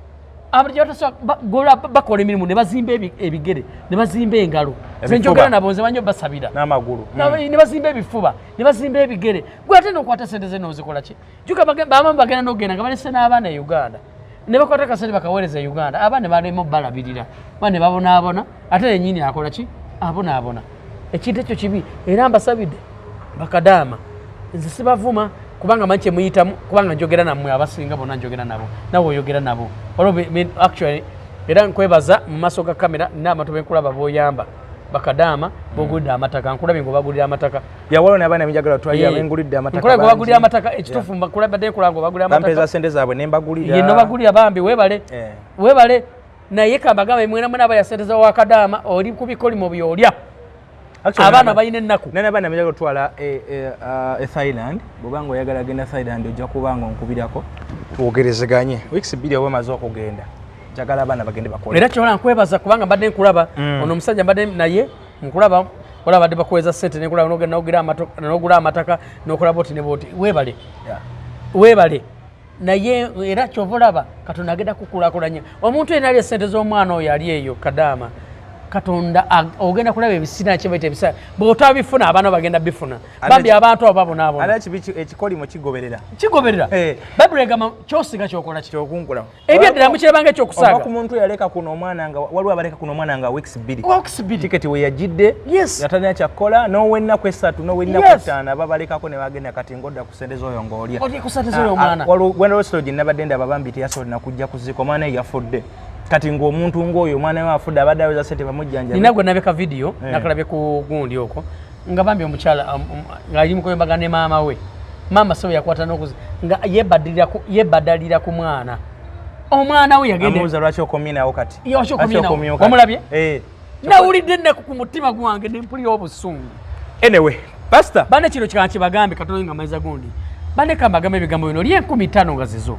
bakola emirimu ne bazimba ebigere ne bazimba engalo zenjogera nabo nze banyo basabira n'amagulu ne bazimba ebifuba ne bazimba ebigere gwe ate n'okwata sente ze n'ozikola ki juka bamamu bagenda n'ogenda nga balese n'abaana e Uganda ne bakwata kasente bakaweereza e Uganda abaana ne balema balabirira baana ne babonaabona ate nennyini akola ki abonaabona ekintu ekyo kibi era mbasabidde bakadaama nze sibavuma kubanga manche muyitamu kubanga njogera nammwe abasinga bonna njogera nabo nawe oyogera nabo actually era nkwebaza mu maaso ga kamera n'abantu benkulaba b'oyamba bakadaama b'ogulidde amataka nkulabye ng'obagulira amataka yawalo n'abaana ebijagala twali abengulidde amataka nkulabye ng'obagulira amataka ekituufu nkulabadde nkulaba ng'obagulira amataka bampeza sente zaabwe ne mbagulira ye n'obagulira bambi weebale naye kambagamba mwena mwena abalya sente z'owakadaama oli ku bikolimo by'olya abaana balina ennaku nana abaana bajagala otwala e Thailand bw'obanga oyagala agenda Thailand ojja kubanga onkubirako twogerezeganye weeks 2 oba maze okugenda njagala abaana bagende bakole era kyola nkwebaza kubanga mbadde nkulaba ono omusajja mbadde naye nkulaba olaba badde bakuweza sente nenkulaba n'ogula amataka n'okulaba oti ne boti weebale naye era kyova olaba Katonda agenda kukulaakulanya omuntu yenna ali esente z'omwana oyo ali eyo kadaama Katonda ogenda kulaba ebisina kyebaita ebisina bw'otabifuna abaana bagenda bifuna bambi abantu abo babonaabona ala ekikolimo kigoberera bayibuli egamba kyosiga kyokola kyokunkula ebyaddira mukirabanga ekyokusaaga oba ku muntu yaleka kuno omwana nga waliwo abaleka kuno omwana nga weeks 2 tiketi we yagidde yatalina kyakkola n'ow'ennaku 3 n'ow'ennaku 5 ababalekako ne bagenda kati ng'odda ku sente z'oyo ng'olya waliwo sitogi nabadde ndaba bambi teyasobolera kujja kuzika omwana yafudde kati ng'omuntu ng'oyo omwana we afudde abadde aweza sente bamujjanja nina gwe nabeka video nakalabye ku gundi okwo nga bambi omukyala ng'ali mu kuyombaga ne maama we maama so yakwata n'okuzi nga yebbadalira ku mwana omwana we yagenda amubuuza lwaki okomye nawo kati omulabye nawulidde nnaku ku mutima gwange ne mpulira obusungu. Anyway, pastor bane kino kikanchi bagambe katono nga maiza gundi bane kambagambe bigambo bino lye 15 nga zizo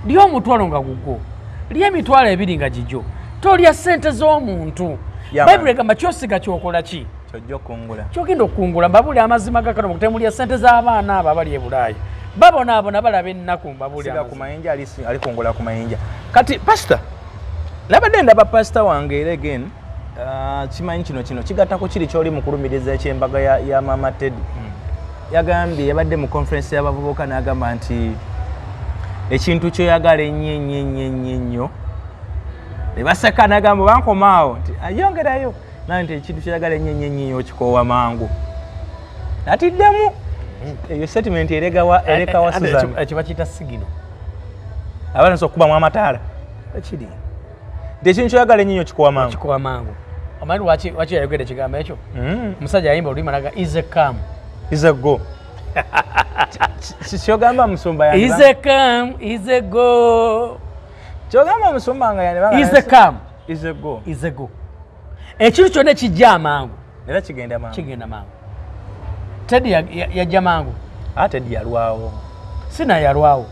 lyo omutwalo nga gugo lye emitwalo ebiri nga gijo tolya sente z'omuntu Bible egamba kyosiga kyokola ki kyojja kungula kyogenda okungula mbabuli amazima gakano kutemulya sente z'abaana abo abali e Bulaaya babonaabona balaba ennaku mbabuli ku mayinja ali kungula ku mayinja kati pastor labadde ndaba pastor wange era again kimanyi kino kigattako kiri kyoli mu kulumiriza ekyembaga ya Mama Teddy yagambye yabadde mu conference y'abavubuka n'agamba nti ekintu kyoyagala ennyo ne baseka n'agamba bankomaawo nti ayongerayo naye nti ekintu kyoyagala ennyo okikoowa mangu atiddemu eyo settlement erekawa Susan ekyo bakiyita sigino abaana nsobola okukubamu amataala ekiri nti ekintu kyoyagala ennyo okikoowa mangu Amani wachi yayogera ekigambo ekyo omusajja ayimba olulimi alaga is a come is a go kyogamba musumba yange is a come is a go kyogamba musumba nga yange is a come is a go is a go ekintu kyonna kijja amangu era kigenda mangu Teddy yajja mangu Teddy yalwawo sina yalwawo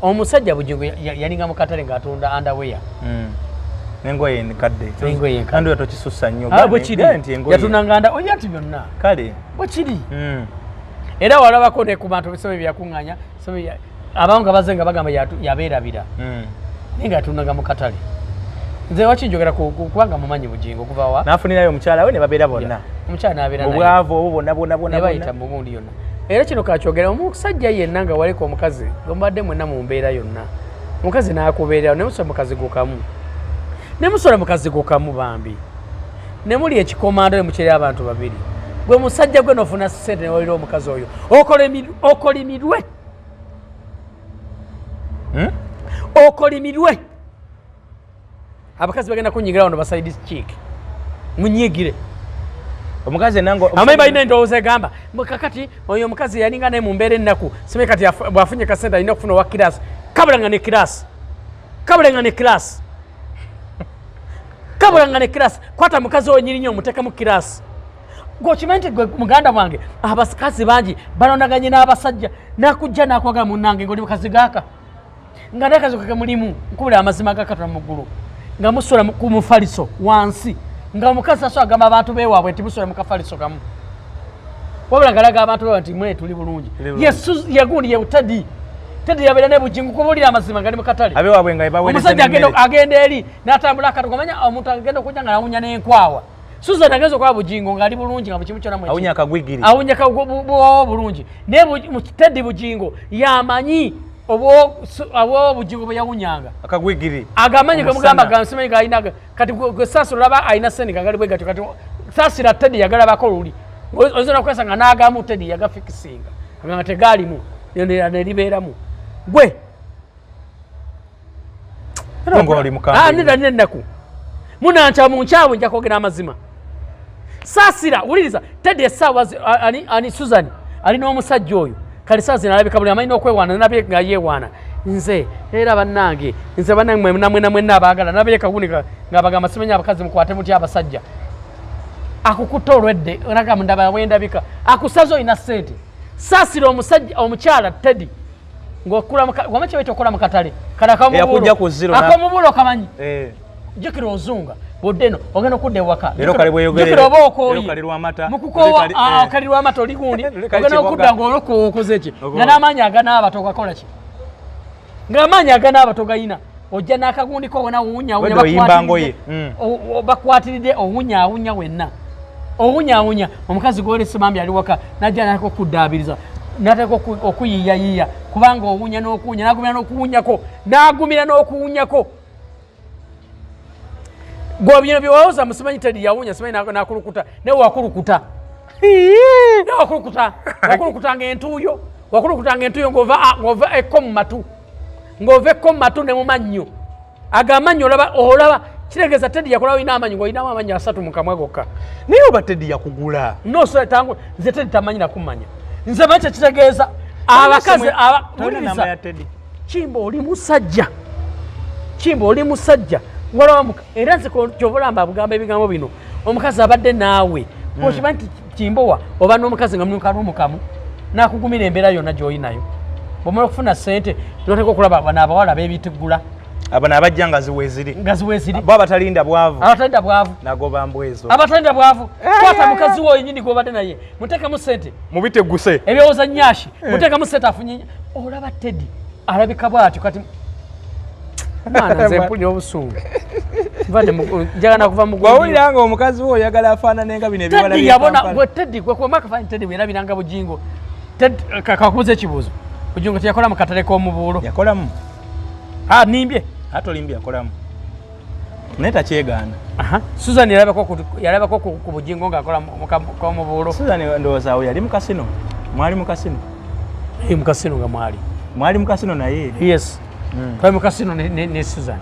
omusajja Bugingo yalinga mu katale ng'atunda underwear nengoye nkadde nengoye kandi atokisussa nnyo yatunanganda onyati byonna kale bwekiri era walabako ne ku bantu bisome byakuŋŋanya abamu nga bazenga bagamba yabeerabira naye nga yatunanga mu katale nze wakinjogera kubanga mumanyi Bugingo kuva wa n'afunirayo omukyala we ne babeera bonna omukyala n'abeera naye obwavu obwo bonna bayita mu gundi yonna era kino kakyogera omusajja yenna nga waleka omukazi omubadde mwenna mu mbeera yonna omukazi n'akubeerayo ne musobola mukazi gukamu nemusola mukazi gukamu bambi nemuli ekikomando ne mukyeri abantu babiri gwe musajja gwe nofuna sente ne walira omukazi oyo okolimirwe okolimirwe abakazi bagenda kunyingira wano basaidi chick munyigire omukazi nango amayi balina endowooza egamba kakati oyo omukazi yalinga naye mu mbeera ennaku sibe kati bwafunye kasente alina okufuna owa kirasi kabulanga ne kirasi kabulanga ne kirasi kwata mukazi oyo nyirinnyo omuteeka mu kirasi gwokimanyi nti gwe muganda wange abakazi bangi balonaganye n'abasajja nakujja nakwagala munnange ng'oli mukazi gaaka nga nakazi kake mulimu nkubula amazima gakatula mu ggulu nga musola ku mufaliso wansi nga omukazi aso agamba abantu beewaabwe nti musola mu kafaliso kamu wabula ngalaga abantu beewa nti mwe tuli bulungi yesu yagundi ye Teddy yabeera ne Bugingo kubulira amazima ngali mu katale abeewaabwe nga baweereza omusajja agenda eri n'atambula akatogo manya omuntu agenda okujja nga awunya n'enkwawa Susan ageze kwa Bugingo ngali bulungi nga bukimu kyona mweki awunya akagwigiri awunya bulungi ne Teddy Bugingo yamanyi abo Bugingo bwe yawunyanga akagwigiri agamanyi kamugamba gansimanyi galina kati gwe sasa olaba alina seni kagali bwe gatyo kati sasira Teddy yagalabako luli oyinza okwesa nga n'agamu Teddy yagafikisinga nga tegaalimu nelibeeramu gwe nennaku munanca mu nkyawe nja kwogera amazima sasira wuliriza Teddy essaawa ani Susan alina omusajja oyo kale saa zino alabika buli amanyi n'okwewaana nabye nga yeewaana nze era bannange nze bannange mwenna abaagala nabye kawunika ng'abagamba simanyi abakazi mukwate mutya abasajja akukutta olwedde onagamba ndaba wendabika akusaza olina ssente saasira omusajja omukyala Teddy ng'okulamwamaky wete okola mu katale kale akomubuulo okamanyi jjukira ozunga buddeno ogenda okudda ewaka jjukira oba okooye mukukoowa kalirwa amata oli gundi ogenda okudda ng'olokoowa okoze ki nga n'amaanyi aganaaba togakola ki ng'amaanyi aganaaba togayina ojja n'akagundiko wona bakwatiridde owunyaawunya wenna owunyaawunya omukazi gwolese bambi ali waka najja nateka okuddaabiriza nateka okuyiyayiya kubanga owunya n'okuwunya nagumira n'okuwunyako n'agumira n'okuwunyako gwe bino byewawuza musimanyi Teddy yawunya simanyi nakulukuta naye wakulukuta wakulukutanga entuuyo ng'ova ekko mu matu ne mu mannyo agamannyo olaba kitegeeza Teddy yakolawo ina amanyi ng'olinamu amanyi 3 mu kamwa gokka naye oba Teddy yakugula notangu nze Teddy tamanyi nakumanya nze manyi kyekitegeeza abakazi Kimbo oli musajja walombuka era nze kyobalamba bugamba ebigambo bino omukazi abadde naawe okiba nti kimbowa oba n'omukazi nga mukamu nakugumira embeera yonna gy'olinayo bwomala okufuna ssente noteeka okulaba bano abawala beebitigula abana abajja nga ziweziri bo abatalinda bwavu nagoba mbwezo abatalinda bwavu kwata mukazi wo yenyini gwobadde naye muteekemu ssente mubiteguse ebyowooza nnyashi muteekemu ssente afunye olaba Teddy alabika bwatyo kati mwana nze mpulira obusungu njagala kuva mu wawulira nga omukazi wo oyagala afaananenga bino ebiwala Teddy yabona gwe Teddy gwe kwomaka fani Teddy weerabiranga Bugingo kakubuza ekibuuzo Bugingo teyakola mu katale k'omubuulo yakolamu nimbye atolimbye yakolamu naye takyegaana Susan yalabako ku Bugingo ng'akola k'omubuulo Susan ndowooza awo yali mu kasino mwali mu kasino mu kasino nga mwali mu kasino naye yes twali mu kasino ne Susan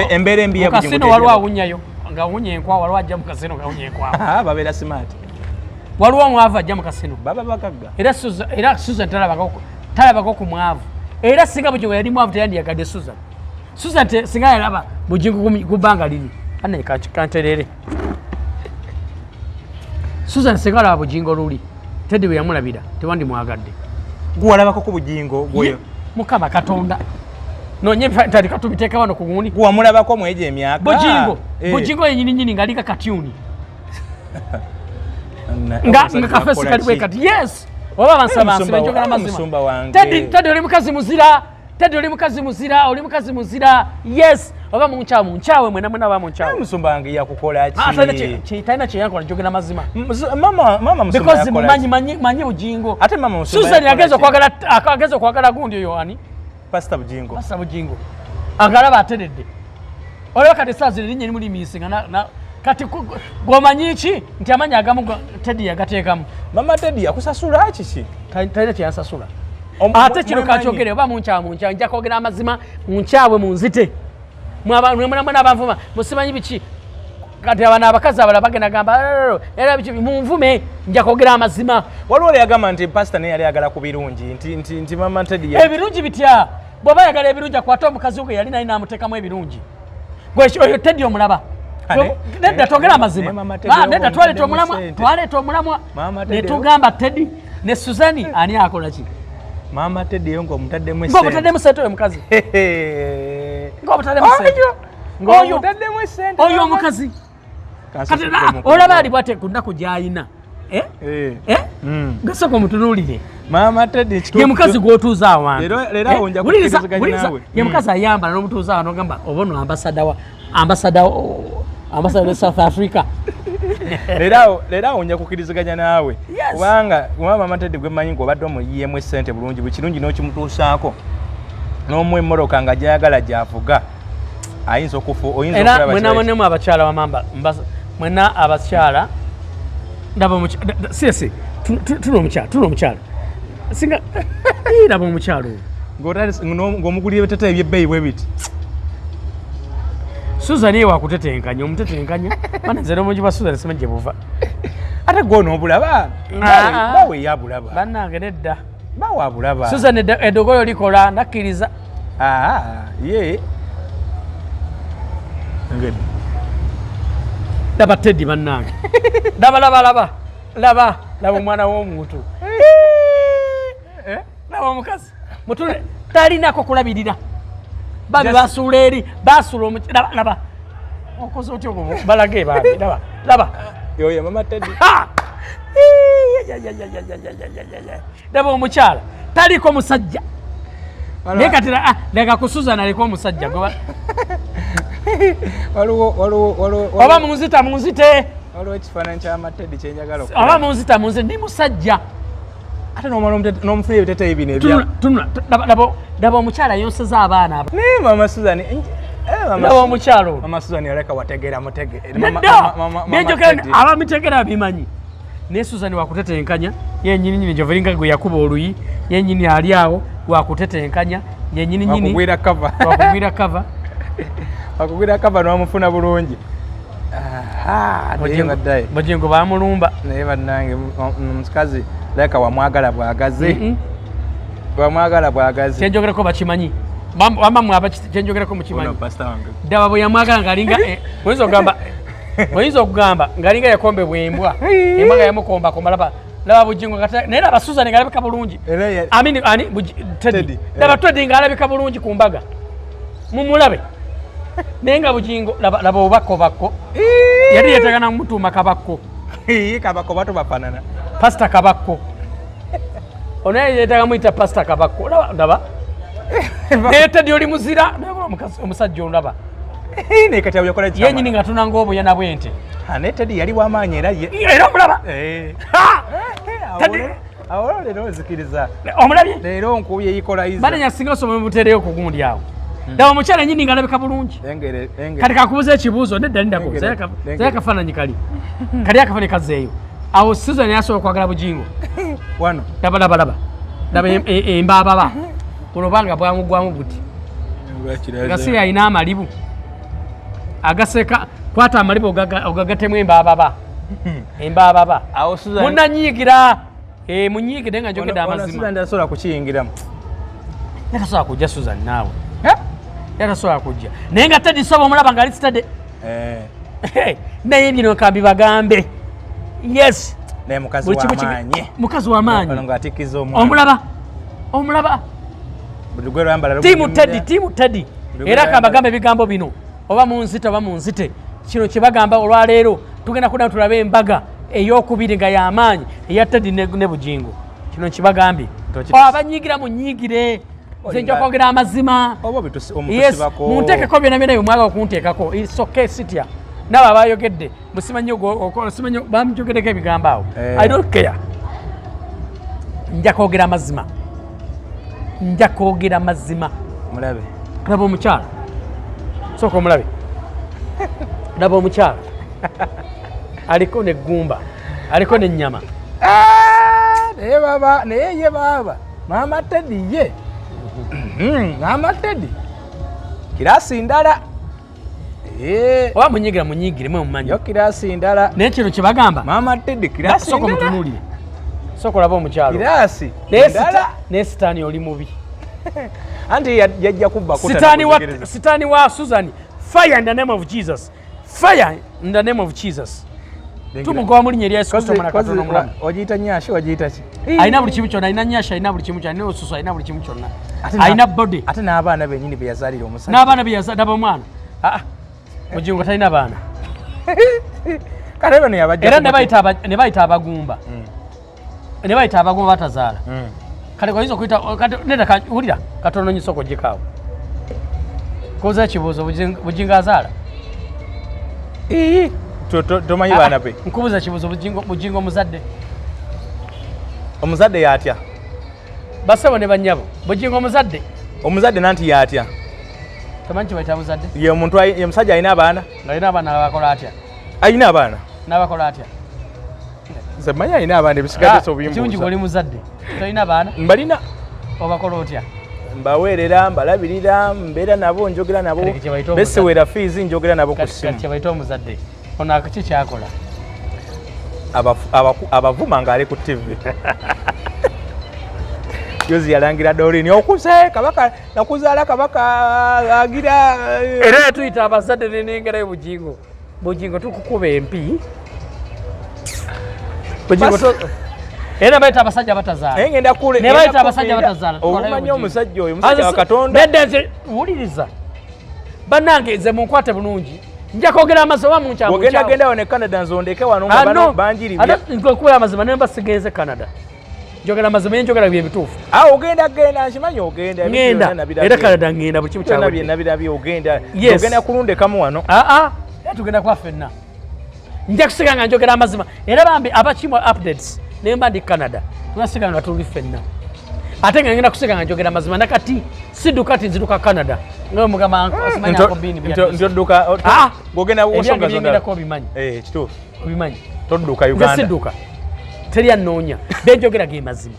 embeera embi ya Bugingo waliwo awunyayo nga awunya enkwa waliwo ajja mu kasino nga awunya enkwa babeera smart waliwo omwavu ajja mu kasino baba bagagga era Susan talabako ku mwavu era singa Bugingo yali mwavu teyandiyagadde Susan singa yalaba Bugingo ku bbanga liri anaye kanterere Susan singa alaba Bugingo luli Teddy we yamulabira tewandimwagadde gwalabako ku Bugingo Mukama Katonda nonye tandika tubiteeka wano ku guuni wamulabako mweje emyaka Bugingo yenyini ngaalika katyuni nga kafesi kaliwe kati yes oba bansabansi benjogera mazima Teddy oli mukazi muzira yes oba munkyawe mwena ba munkyawe musumba wange yakukola ki talina kyeyankola njogera mazima mama because manyi Bugingo ate mama Susan ageza okwagala gundi oyo ani Pastor Bugingo agalaba ateredde olaba kati saazi linnya ni mulimiisinga kati gwomanyi ki nti amanya agamu Teddy yagateekamu mama Teddy akusasula kiki talina kyeyansasula ate kino kakyogere oba munkyawe nja kwogera amazima munkyawe munzite mwana abanvuma musimanyi biki kati abana abakazi abala bagenda gamba era biki munvume nja kwogera amazima waliwo yagamba nti pastor naye yali ayagala ku birungi nti mama Teddy ebirungi bitya bw'oba ayagala ebirungi akwata omukazi gwe yali naye n'amuteekamu ebirungi oyo Teddy omulaba nedda twogera amazima nedda twaleeta omulamwa ne tugamba Teddy ne Suzani ani akola ki mama Teddy ng'omutaddemu esente oyo mukazi oyo omukazi olaba ali bwate ku nnaku gy'ayina gasooka omutunuulire mama Teddy ye mukazi gw'otuuza awantu ye mukazi mm. ayambala n'omutuuza awantu ogamba oba no ambasada wa South Africa Lera onja kukiriziganya naawe kubanga mama Teddy gwe manyi ng'obadde omuyiyemu essente bulungi bukirungi n'okimutuusaako n'omu emmoroka nga gyayagala gyavuga ayinza era mwenamwenemu abakyala bamamba mwena abakyala ndaba siyesi tuno omukyala singa ndaba omukyala oyo ng'omugulira ebitata ebyebbeeyi bwe biti Susan ye wakutetenkanya omutetenkanya bana nze n'omungi bwa Susan simanyi gye buva ate gw'ono obulaba bawe yabulaba bannange nedda bawe abulaba Susan eddogoyo likola ndakkiriza ye laba Teddy bannange laba omwana w'omuntu laba omukazi mutule talinako kulabirira babi basuula eri basuula laba okoze otyo balage babi laba yoyo mama Teddy laba omukyala taliko musajja naye kati leka kusuzana aliko omusajja oba munzite waliwo ekifaananyi kyama Teddy kyenjagala oba munzite ndi musajja ate n'omufuna ebiteteeyi bino laba omukyala yonseza abaana naye mama Susan laba omukyalo mama Susan yaleka wategera abamitegera bimanyi naye Susan wakutetenkanya yenyininyini jovelinga gwe yakuba oluyi yenyini ali awo wakutetenkanya yenyininyini wakugwira kava n'omufuna bulungi Bugingo bamulumba naye bannange omukazi leka wamwagala bwagaze kyenjogerako bakimanyi Mama mwaba kyenjogerako mu kimanyi. Daba bwe yamwagala ngalinga oyinza okugamba ngalinga yakombe bwembwa. Embwa yamukomba komalaba. Laba Bugingo kata naye laba Susan ngalabika bulungi. Ani Teddy. Laba Teddy ngalabika bulungi ku mbaga. Mumulabe. Nenga Bugingo laba obako. Yali yetagana mutuma kabako. Kabako batu bafanana. Pastor Kabako. Onaye yetaga muita Pastor Kabako. Laba. Teddy oli muzira omusajja olaba. Ne kati yakola chama. Yenyi ninga tunanga obuya bwente. Ne Teddy yali wamaanyi era ye. Era mulaba. Teddy awolo lero zikiriza. Omulabye? Lero nkubye yikola iza. Bana nyasinga osoma butereo ku gundi awo. Dawa mukyala nyinyi ngalabika bulungi. Engere. Kati kakubuza ekibuuzo nedda ndako. Zaya kafaananyi kali. Kali akafane kazeeyo. Awo Susan yasobola kwagala Bugingo. Wano. Laba. Laba embababa. Kulobanga bwamugwamu buti. Gasi ayina amalibu. Agaseka kwata amalibu ogagatemu embababa. Embababa. Awo Susan. Munanyigira. Munyigire nga njogedde amazima. Susan ndasobola kukiyingiramu. Yatasobola kujja Susan naawe. Yatasobola kujja. Naye nga Teddy soba omulaba nga ali sitade. Naye bino kambi bagambe. Yes. Naye mukazi w'amaanyi. Mukazi w'amaanyi. Ono ng'atikiza omwana. Omulaba. Bigwera yambala Timu Teddy. Era kabagambe ebigambo bino. Oba munzite. Kino kye bagamba olwaleero tugenda kuda tulabe embaga ey'okubiri nga y'amaanyi eya Teddy ne Bugingo. Kino kibagambye. Abanyigira munyigire. Nze nja kwogera amazima. Omutusibako. Munteekeko byonna byo mwaga okunteekako. It's okay sitya. Nabo abayogedde musimanyi simanyi bamujogereko ebigambo awo. I don't care. Nja kwogera amazima. Mulabe. Laba omukyala. Sooka omulabe. Laba omukyala. Aliko n'eggumba. Aliko n'ennyama. Naye ye baba. Mama Teddy ye. Mama Teddy. Kirasi ndala. Oba munyigire mwe mumanyi. Yo kirasi ndala. Naye kino kye bagamba. Mama Teddy kirasi ndala. Sooka mutunuulire. Sooka olaba omukyalo. Kirasi. Naye sitaani oli mubi. Anti yajja kubba kota. Sitaani wa Susan. Fire in the name of Jesus. Fire in the name of Jesus. Tumugoba mu linnya erya Yesu Kristo mwana Katonda omulamu. Ogiyita nyashi ogiyita ki? Alina buli kimu kyonna, alina nyashi, alina buli kimu kyonna, alina osusu, alina buli kimu kyonna. Alina body. Ate n'abaana bennyini be yazaalira omusajja. N'abaana be yazaalira omwana. Bugingo talina baana. Kale bano yabajja. Era ne bayita abagumba. Ne bayita abagumba batazaala. Kale oyinza okuyita nedda wulira Katonda onyisa okugikaawo. Koza ekibuuzo Bugingo azaala. Tomanyi baana be. Nkubuuza ekibuuzo Bugingo omuzadde. Omuzadde yatya? Basebo ne bannyabo. Bugingo omuzadde. Omuzadde nanti yatya? Tamanyi kye bayita muzadde? Ye omuntu ye musajja alina abaana? Alina abaana abakola atya? Alina abaana? N'abakola atya? Nze mmanyi alina abaana ebisigadde sobimbuuza. Kirungi bw'oli muzadde. Tolina baana? Mbalina. Obakola otya? Mbaweerera, mbalabirira, mbeera nabo, njogera nabo. Besiwera fiizi njogera nabo ku ssimu. Kati kye bayita omuzadde. Ono ki kyakola? Abavuma ng'ali ku TV. Yozi yalangira Doreen okuze kabaka nakuzaala kabaka agira. Era tuyita abazadde n'engera Bugingo. Bugingo tukukuba empi. Bugingo era bayita abasajja batazaala. Ngenda kule. Ne bayita abasajja batazaala. Omanyi omusajja oyo musajja wa Katonda. Nedde wuliriza. Bannange nze munkwate bulungi. Nja kwogera amazima mu nkyamu. Ogenda genda ne Canada nzondeke wano nga bano banjiribya. Nkukuba amazima ne mbasigenze Canada. Njogera amazima njogera bye bituufu. Ogenda nkimanyi ogenda. Ngenda. Era Canada ngenda bukimu kyawe. Nabye nabirabye ogenda. Ogenda kulunde kamu wano. Tugenda kwa ffenna. Nja kusiga nga njogera amazima. Era bambi abakimu updates ne mba ndi Canada. Tunasiga nga tuli ffenna. Ate nga ngenda kusiga nga njogera amazima nakati sidduka ati nziruka Canada. Ngo mugamba asimanyi ako bini bya. Ndodduka. Gogenda osonga zonda. Ngenda ko bimanyi. Kituufu. Bimanyi. Todduka Uganda. Sidduka. Teri anoonya. Benjogera ge mazima.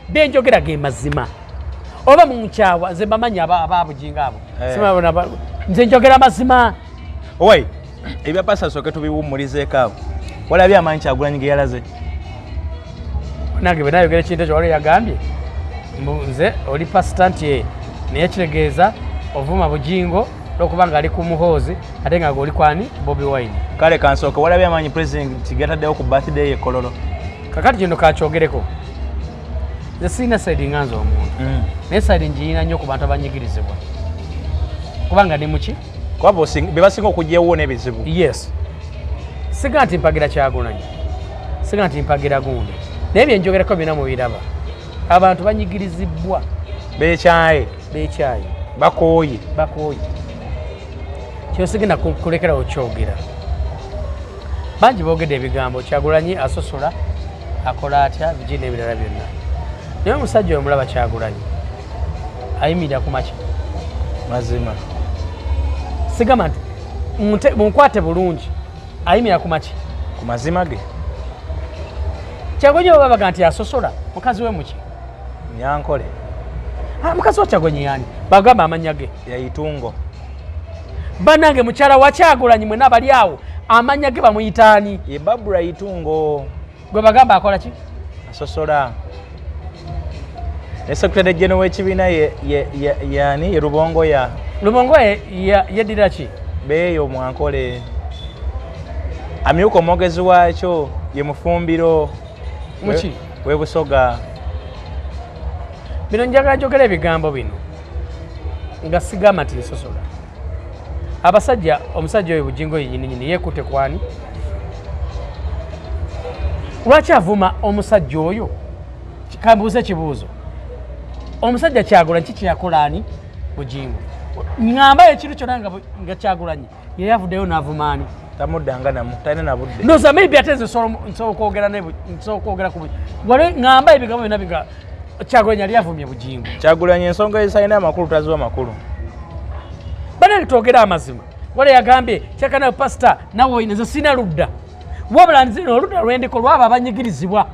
Benjogera ge mazima. Oba mu nkyawa nze bamanyi aba Bugingo abo. Sima nze njogera mazima. Owai. Ebya pasa soke tubiwumulizeeko awo. Walabye amanyi Kyagulanyi ge yalaze. Nange bwe nayogera ekintu ekyo wali yagambye nze oli pasita nti naye kitegeeza ovuma Bugingo lwokuba nga ali ku muhoozi ate nga goli kwani Bobi Wine. Kale kansooka walabye amanyi president gataddewo ku birthday ye Kololo. Kakati kino kakyogereko. Nze sirina side nganza omuntu. Naye side njiina nnyo ku bantu abanyigirizibwa. Kubanga ndi muki? Kwabo be basinga okujjewo n'ebizibu. Yes. Siga nti mpagira Kyagulanyi. Siga nti mpagira gundi. Naye bye njogereko bina mu biraba. Abantu banyigirizibwa. Beekyaye. Bakooye. Kyosigina kulekera okyogera. Bangi boogedde ebigambo Kyagulanyi asosola akola atya bigi n'ebirala byonna. Naye omusajja omulaba Kyagulanyi ayimirira ku maki mazima. Sigamba nti munkwate bulungi ayimirira ku maki ku mazima ge. Kyagulanyi babaga nti asosola mukazi we muki Nyankole. Mukazi wa Kyagulanyi yani bagamba amanya ge Yayitungo. Banange mukyala wa Kyagulanyi mwe nabali awo amanya ge bamuyitaani ye Babura Yitungo. Gwe bagamba akola ki? Asosola. Ne Secretary General w'ekibiina yani ye Rubongo ya. Rubongo yeddira ki? Beeyo Mwankole. Amyuka omwogezi wakyo ye Mufumbiro. Muki? We Busoga. Bino njagala njogera ebigambo bino nga sigamba nti nsosola. Abasajja omusajja oyo Bugingo yennyini yeekutte kwani? Lwaki avuma omusajja oyo? Kambuuze kibuuzo. Omusajja Kyagulanyi kiki yakola ani? Bugingo. Ngamba ekintu kyonna nga Kyagulanyi ye yavuddeyo n'avumaani. Tamuddanga namu talina na budde. Ndoza maybe ate nsobola okwogera ku wale ngamba ebigambo byonna biga Kyagulanyi yali avumye Bugingo. Kyagulanyi ensonga ezisalina amakulu taziwa makulu. Bana twogera amazima. Wale yagambye kyakana pastor nawe nze sina ludda. Wabula nzino oludda lwendiko lwaba abanyigirizibwa.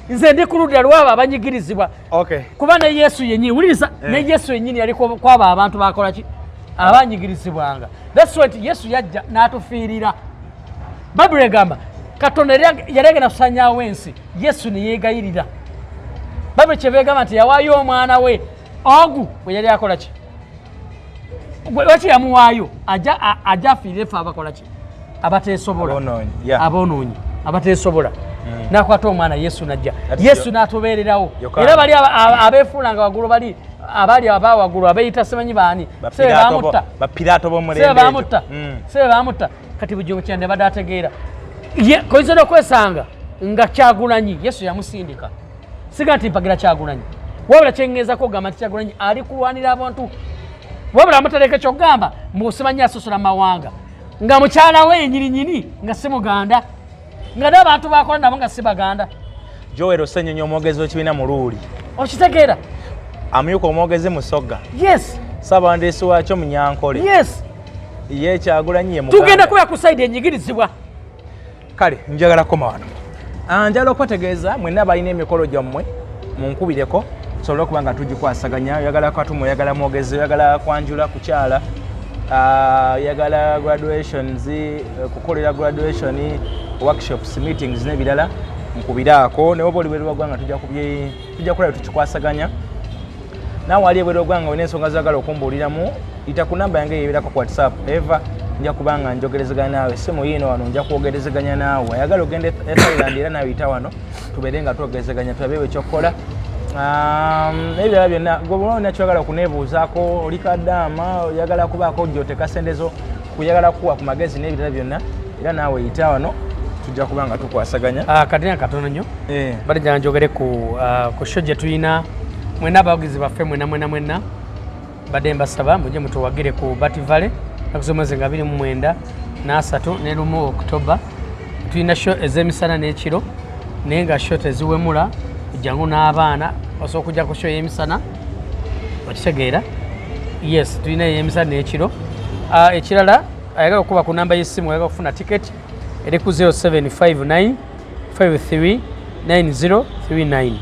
Nze ndi ku ludda lwaba abanyigirizibwa. Okay. Kuba ne Yesu yennyini wuliriza ne Yesu yennyini yali kwaba abantu bakola ki? Abanyigirizibwanga. That's what Yesu yajja n'atufiirira. Bible egamba Katonda yalegera kusanyaawo ensi Yesu ne yeegayirira. Bible kyebegamba nti yawaayo omwana we ogu bwe yali akola ki? Lwaki yamuwaayo ajja afiirire fe abakola ki? Abateesobola. Aboonoonyi. Abateesobola. N'akwata omwana Yesu n'ajja. Yesu n'atubeererawo. Era bali abeefuula nga waggulu bali abali abawaggulu abeeyita simanyi baani. Bapiraato b'omulembe. Sebe baamutta. Kati Bugingo kyande badde ategeera. Koyinza n'okwesanga nga Kyagulanyi Yesu yamusindika. Siga nti mpagira Kyagulanyi. Wabula kyengeezako ogamba nti Kyagulanyi ali kulwanira abantu. Wabula amutereka kyogamba mbusimanyi asosola mawanga. Nga mukyala we nyirinyini nga si Muganda. Nga n'abantu bakola nabo nga si Baganda. Joel Osennyonyi omwogezi w'ekibiina mu Luuli. Okitegeera? Amyuka omwogezi Musoga. Yes. Ssabandeesi wakyo Munyankole. Yes. Ye Kyagulanyi ye Muganda. Tugenda kuba ku side enyigirizibwa. Kale njagala koma wano. Njagala okubategeeza mwenna abalina emikolo gyammwe munkubireko tusobole okuba nga tugikwasaganya. Oyagala Katumu, oyagala mwogezi, oyagala kwanjula kukyala, oyagala graduations, kukolera graduation, workshops, meetings n'ebirala nkubiraako. Naye oba oli bweru Gwanga tujja kulaba tukikwasaganya. Naawe ali ebweru Gwanga olina ensonga zaagala okumbuuliramu yita ku namba yange yeebirako ku WhatsApp eva nja kubanga njogerezeganya naawe simu yiino wano nja kwogerezeganya naawe. Ayagala ogende Thailand era nawe yita wano tubeere nga twogerezeganya tulabe ekyokukola. Ebirala byonna gwe olina kyoyagala okuneebuuzaako oli kaddaama oyagala kubaako gy'oteeka sente zo kuyagala kuwa ku magezi n'ebirala byonna era naawe yita wano tujja kuba nga tukwasaganya. Katina katono nnyo bali njagala njogere ku show gye tulina mwenna abawagizi baffe mwenna badde mbasaba mujje mutuwagire ku Bati Valley nakusomwezi nga 29 n'asatu ne lumu October. Tulina show ez'emisana n'ekiro naye nga show teziwemula jangu n'abaana osobola okujja ku show y'emisana okitegeera. Yes, tulina y'emisana n'ekiro. Ekirala ayagala okuba ku namba y'essimu ayagala okufuna ticket eri ku 0759 53 9039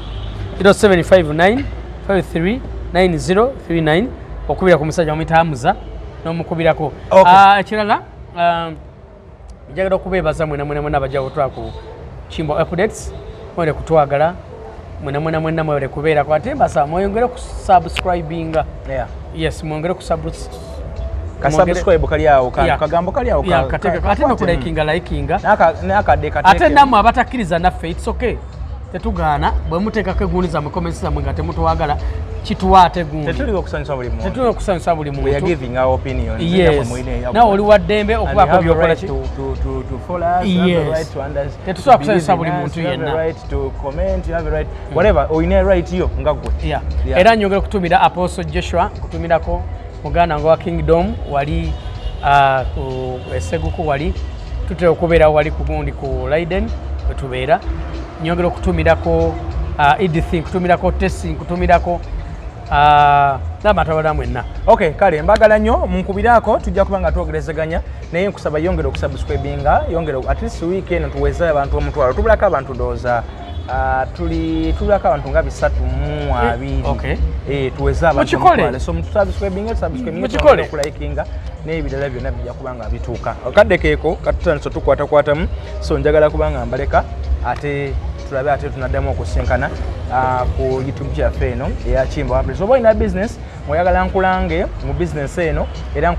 0759 53 9039 okubira ku musajja omuyita Hamuza n'omukubirako. Ekirala njagala okubeebaza mwena abajja kutwala ku Kimbo updates mwere kutwagala mwena mwere kubeera kwa temba sa mwongere ku subscribinga yes mwongere ku subscribe kali awo kagambo kali awo kateka ate no likinga nakadeka ate namwe abatakiriza naffe it's okay tetugana bwe mutekako egundi zammwe comments zammwe nga temutwagala kituwaate gundi tetuli okusanyusa buli muntu we are giving our opinion nawe oli waddembe okubaako byokola to follow us, you have the right to understand, tetusobola kusanyusa buli muntu yenna, you have the right to comment, you have the right whatever oyina right yo nga gwe era nyongera kutumira Apostle Joshua kutumirako muganda ngo wa Kingdom wali ku Seguku wali tutera okubeera wali ku gundi ku Leiden wetubeera nyongera okutumirako Edith kutumirako Testing kutumirako n'abatabala mwenna. Okay, kale mbagala nnyo munkubirako tujja kuba nga twogerezeganya naye nkusaba yongera okusubscribinga yongera at least weekend tuweza abantu omutwalo tubulako abantu ndooza tulako abantu nga 320 okay tuweza abantu omutwalo so subscribinga okulikinga n'ebirala byonna bijja kuba nga bituuka akadde keeko katutandisa tukwatakwatamu so njagala kuba nga mbaleka ate tulabe ate tunaddamu okusinkana ku YouTube kyaffe eno eya Kimba Wabres. Oba olina business oyagala nkulange mu business eno era